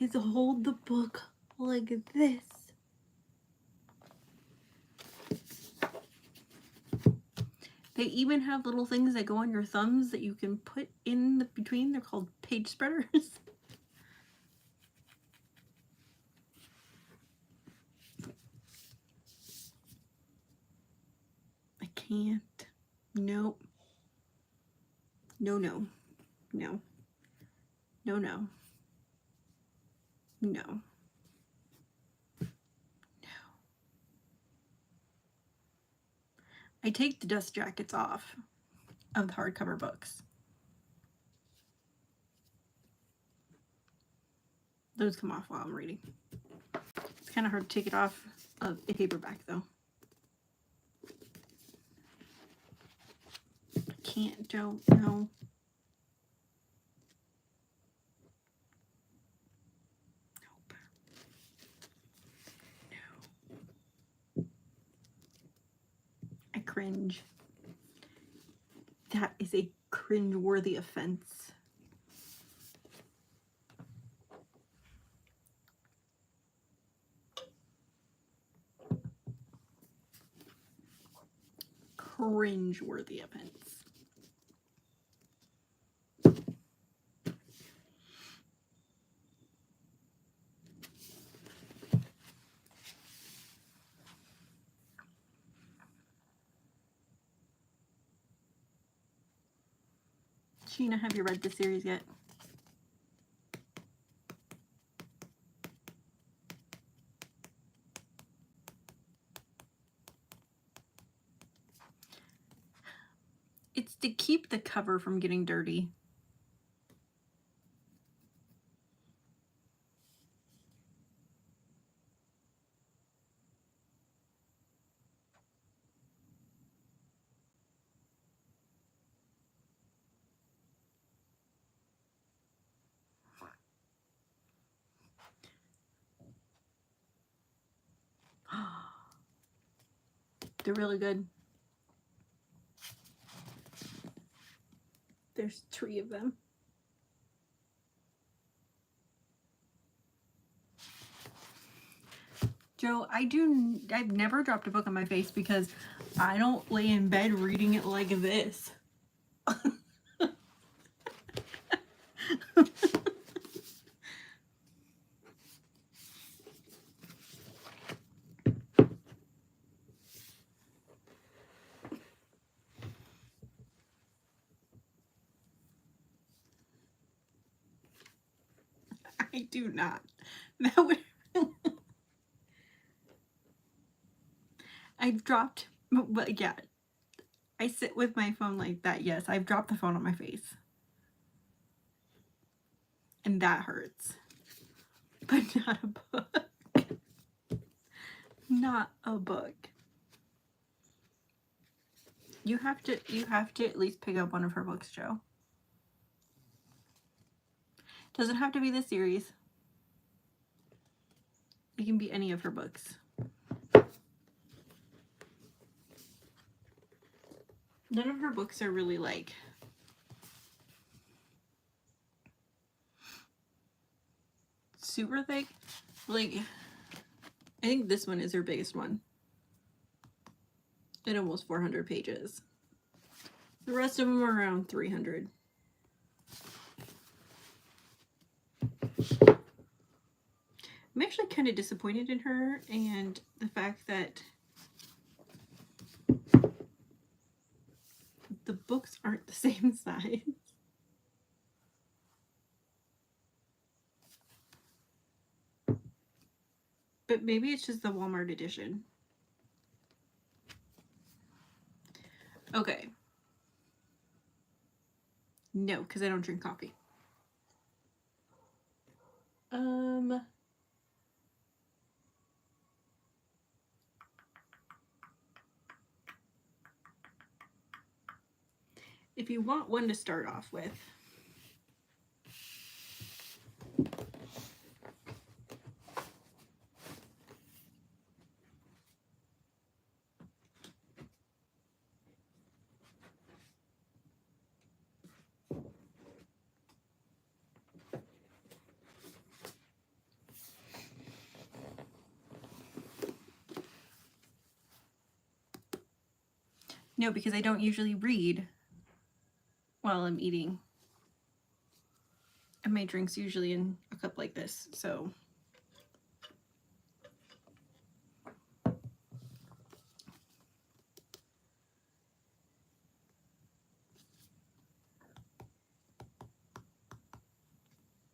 is hold the book like this. They even have little things that go on your thumbs that you can put in the between. They're called page spreaders. I can't. Nope. No, no. No. No, no. No. No. I take the dust jackets off of the hardcover books. Those come off while I'm reading. It's kind of hard to take it off of a paperback though. Can't, Joe, no. Nope. No. I cringe. That is a cringe-worthy offense. Cringe-worthy offense. Sheena, have you read the series yet? It's to keep the cover from getting dirty. They're really good. There's 3 of them. Joe, I've never dropped a book on my face because I don't lay in bed reading it like this. I do not. That would I've dropped, but yeah, I sit with my phone like that. Yes, I've dropped the phone on my face. And that hurts. But not a book. Not a book. You have to at least pick up one of her books, Joe. Doesn't have to be the series. It can be any of her books. None of her books are really like super thick. Like, I think this one is her biggest one. At almost 400 pages. The rest of them are around 300. I'm actually kind of disappointed in her and the fact that the books aren't the same size. But maybe it's just the Walmart edition. Okay. No, because I don't drink coffee. If you want one to start off with, no, because I don't usually read while I'm eating. And my drink's usually in a cup like this, so.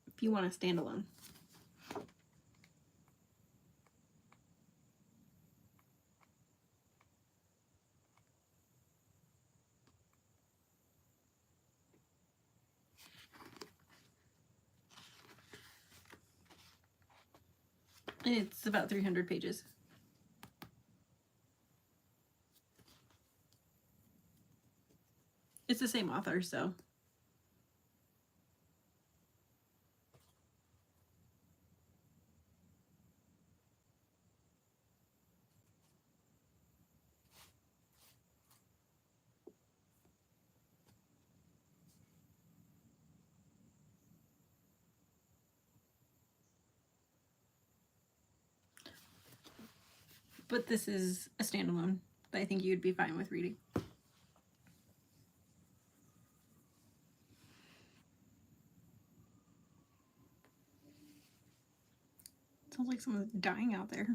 If you want a standalone. And it's about 300 pages. It's the same author, so. But this is a standalone that I think you'd be fine with reading. Sounds like someone's dying out there.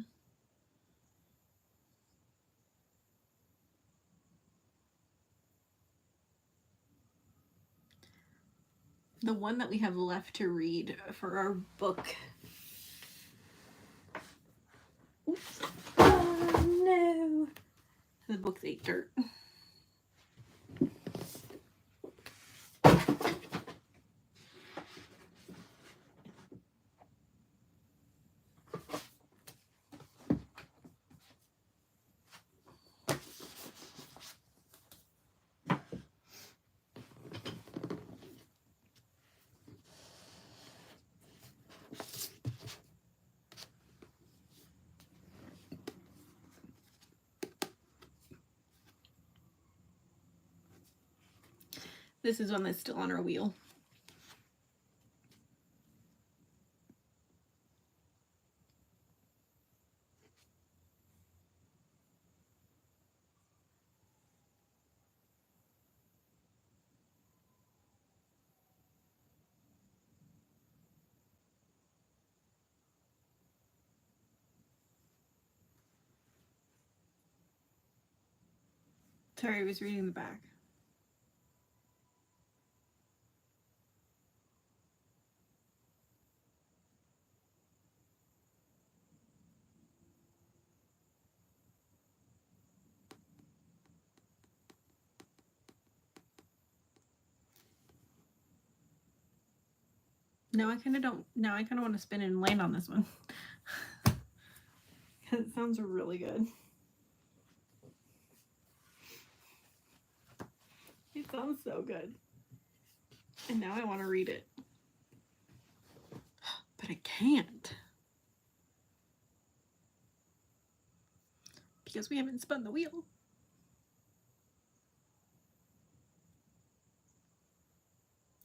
The one that we have left to read for our book. Oops. Oh no! The book ate dirt. This is one that's still on our wheel. Sorry, I was reading the back. Now I kind of want to spin and land on this one. Because it sounds really good. It sounds so good. And now I want to read it. But I can't. Because we haven't spun the wheel.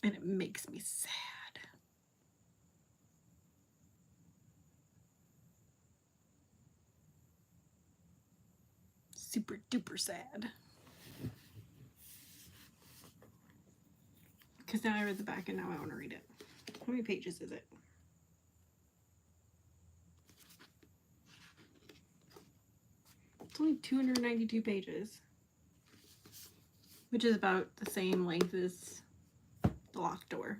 And it makes me sad. Super duper sad. Because now I read the back and now I want to read it. How many pages is it? It's only 292 pages. Which is about the same length as The Locked Door.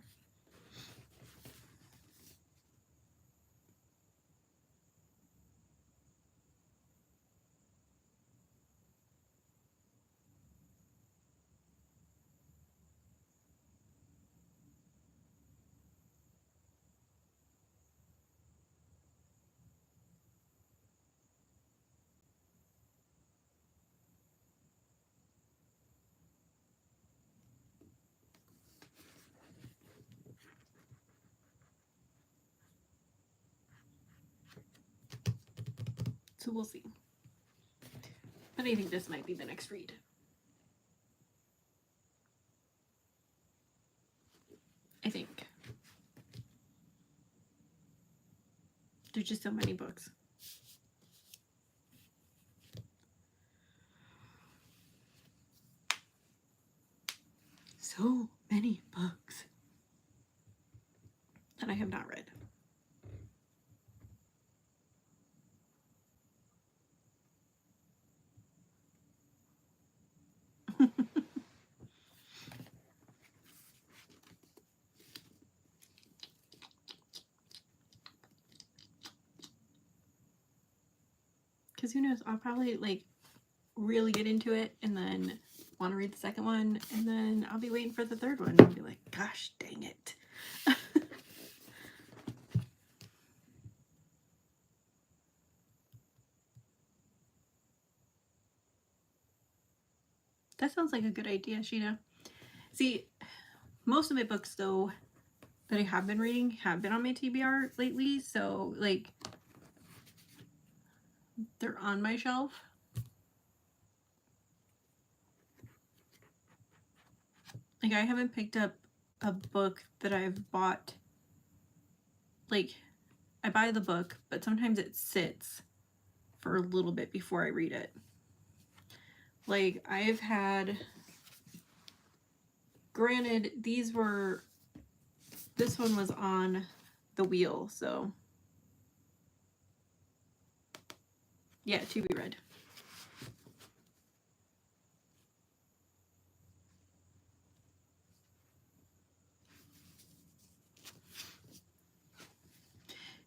So we'll see. But I think this might be the next read. I think. There's just so many books. So many books that I have not read. Because who knows, I'll probably like really get into it and then want to read the second one, and then I'll be waiting for the third one and be like, gosh dang it. Sounds like a good idea, Sheena. See, most of my books, though, that I have been reading have been on my TBR lately, so, like, they're on my shelf. Like, I haven't picked up a book that I've bought. Like, I buy the book, but sometimes it sits for a little bit before I read it. Like, I've had, granted, this one was on the wheel, so yeah, to be read.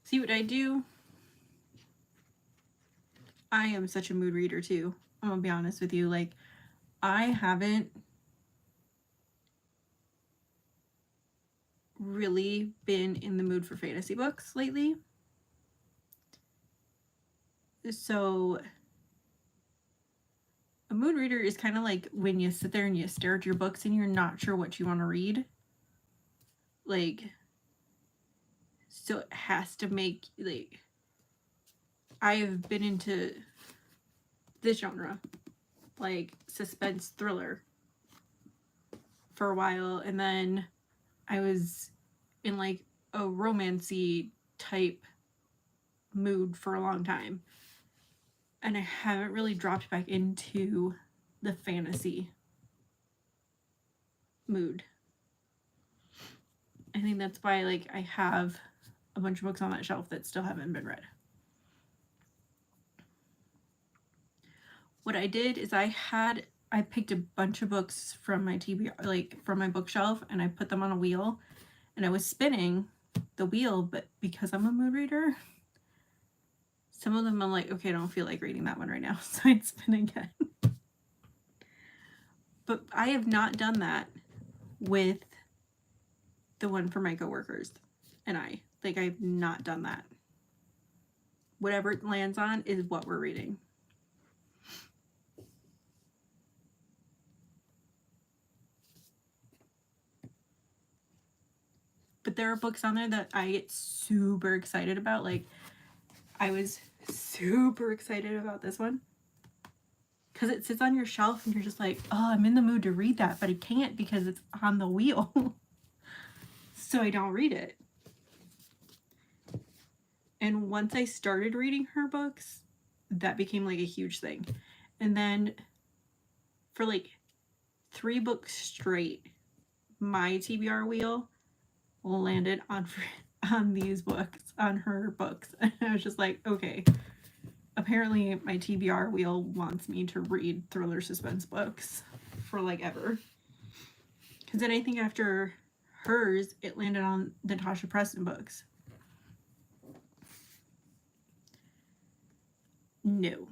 See what I do? I am such a mood reader too. I'm gonna be honest with you. Like, I haven't really been in the mood for fantasy books lately. So a mood reader is kind of like when you sit there and you stare at your books and you're not sure what you want to read. Like, so it has to make, like, I have been into this genre, like suspense thriller, for a while, and then I was in like a romancy type mood for a long time, and I haven't really dropped back into the fantasy mood. I think that's why, like, I have a bunch of books on that shelf that still haven't been read. What I did is I picked a bunch of books from my TBR, like from my bookshelf, and I put them on a wheel, and I was spinning the wheel, but because I'm a mood reader, some of them I'm like, okay, I don't feel like reading that one right now, so I'd spin again. But I have not done that with the one for my coworkers and I've not done that. Whatever it lands on is what we're reading. But there are books on there that I get super excited about. Like, I was super excited about this one because it sits on your shelf and you're just like, oh, I'm in the mood to read that, but I can't because it's on the wheel. So I don't read it. And once I started reading her books, that became like a huge thing. And then for like 3 books straight, my TBR wheel landed on these books, on her books. And I was just like, okay, apparently my TBR wheel wants me to read thriller suspense books for like ever. Because then I think after hers, it landed on Natasha Preston books. No.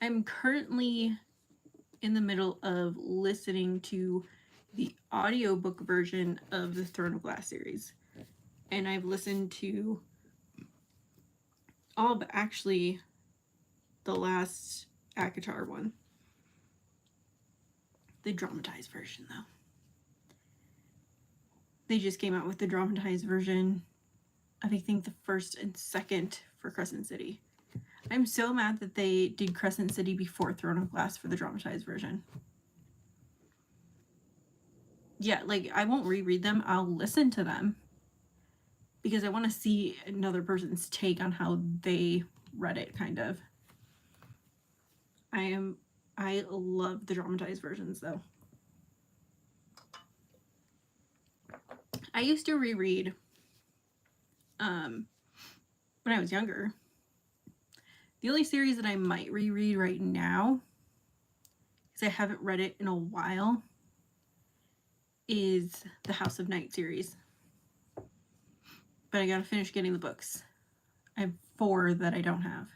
I'm currently in the middle of listening to the audiobook version of the Throne of Glass series. And I've listened to all but actually the last ACOTAR one. The dramatized version, though. They just came out with the dramatized version of, I think, the first and second for Crescent City. I'm so mad that they did Crescent City before Throne of Glass for the dramatized version. Yeah, like, I won't reread them. I'll listen to them because I want to see another person's take on how they read it, kind of. I love the dramatized versions, though. I used to reread when I was younger. The only series that I might reread right now, because I haven't read it in a while, is the House of Night series. But I gotta finish getting the books. I have 4 that I don't have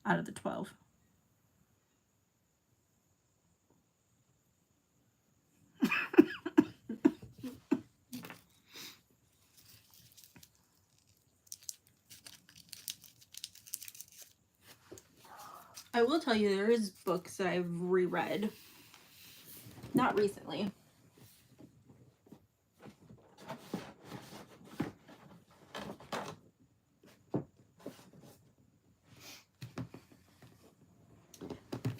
out of the 12. I will tell you, there is books that I've reread. Not recently.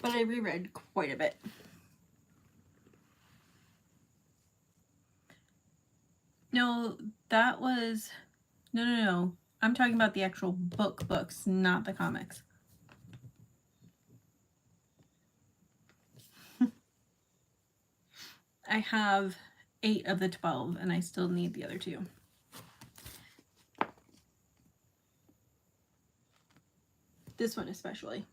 But I reread quite a bit. No, that was... No. I'm talking about the actual books, not the comics. I have 8 of the 12, and I still need the other 2. This one especially.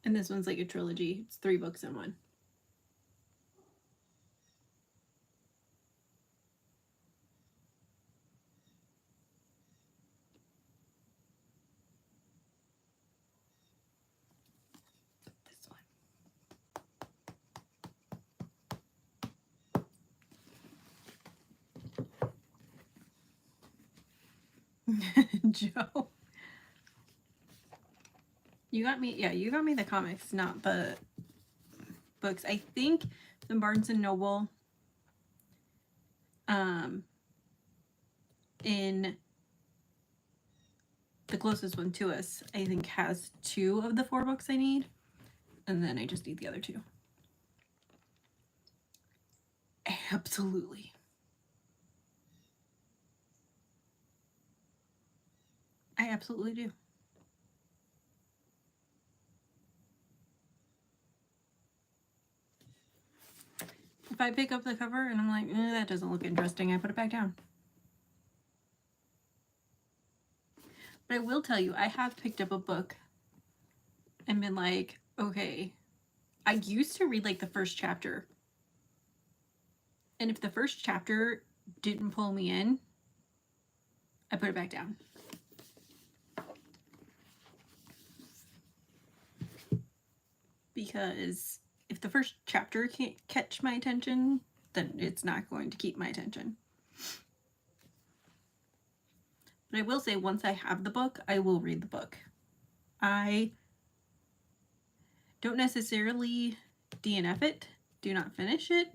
And this one's like a trilogy. It's 3 books in one. This one. Joe. You got me the comics, not the books. I think the Barnes & Noble in the closest one to us, I think, has 2 of the 4 books I need, and then I just need the other 2. Absolutely. I absolutely do. If I pick up the cover and I'm like, that doesn't look interesting, I put it back down. But I will tell you, I have picked up a book and been like, okay, I used to read like the first chapter. And if the first chapter didn't pull me in, I put it back down. Because if the first chapter can't catch my attention, then it's not going to keep my attention. But I will say, once I have the book, I will read the book. I don't necessarily DNF it, do not finish it,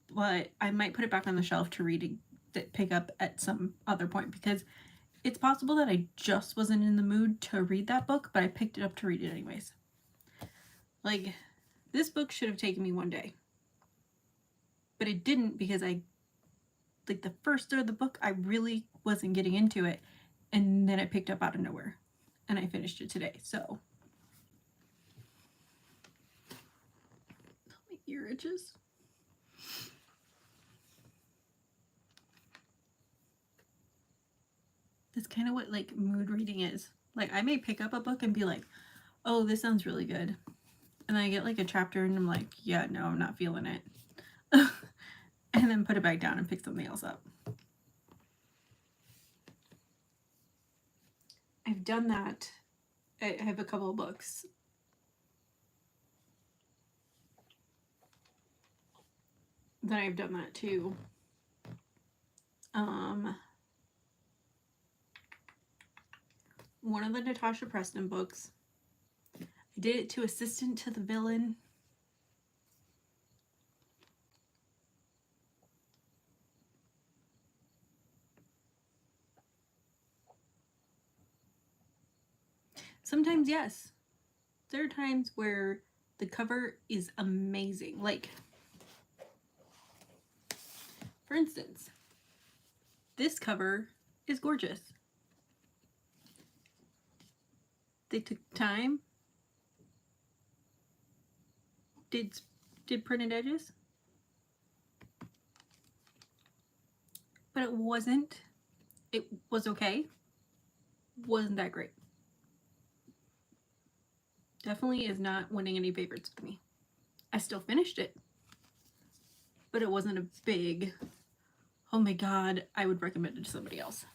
but I might put it back on the shelf to pick up at some other point, because it's possible that I just wasn't in the mood to read that book, but I picked it up to read it anyways. Like, this book should have taken me one day, but it didn't, because like the first third of the book, I really wasn't getting into it, and then it picked up out of nowhere, and I finished it today. So my ear itches. That's kind of what like mood reading is. Like, I may pick up a book and be like, oh, this sounds really good, and then I get like a chapter and I'm like, yeah, no, I'm not feeling it. And then put it back down and pick something else up. I've done that. I have a couple of books that I've done that too. One of the Natasha Preston books, I did it to Assistant to the Villain. Sometimes, yes. There are times where the cover is amazing. Like, for instance, this cover is gorgeous. They took time, did printed edges, but it was okay. Wasn't that great. Definitely is not winning any favorites with me. I still finished it, but it wasn't a big, oh my god, I would recommend it to somebody else.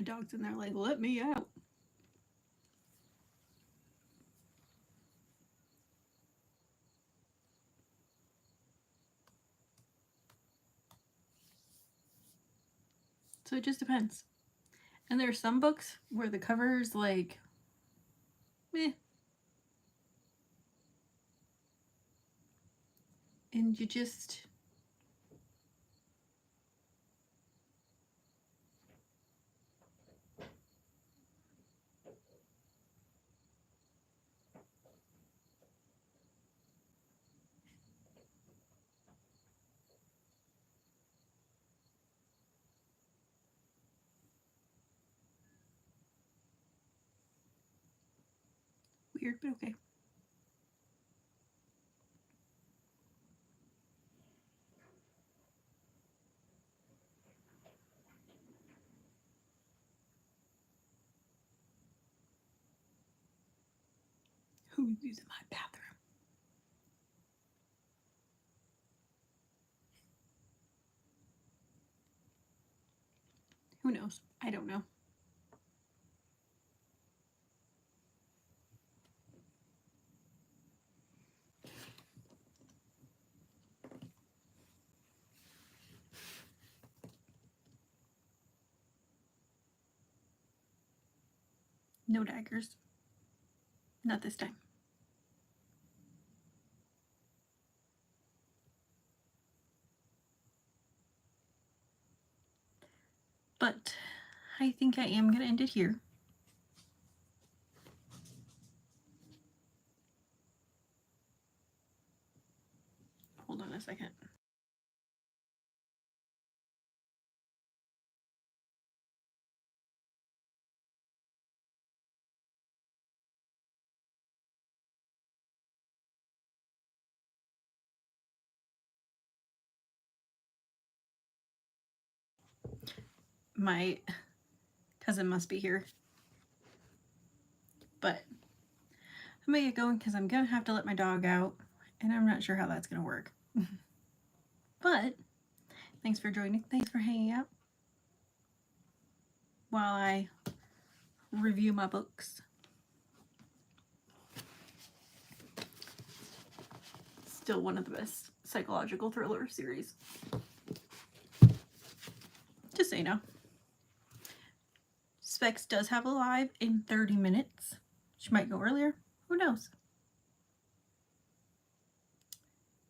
My dog's in there like, let me out. So it just depends. And there are some books where the cover's like, meh. And you just... weird, but okay. Who's using my bathroom? Who knows? I don't know. No daggers. Not this time. But I think I am going to end it here. Hold on a second. My cousin must be here. But I'm going to get going because I'm going to have to let my dog out. And I'm not sure how that's going to work. But thanks for joining. Thanks for hanging out while I review my books. Still one of the best psychological thriller series. Just so you know. Specs does have a live in 30 minutes. She might go earlier. Who knows?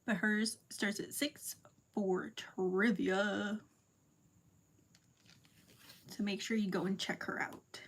But hers starts at 6 for trivia. So make sure you go and check her out.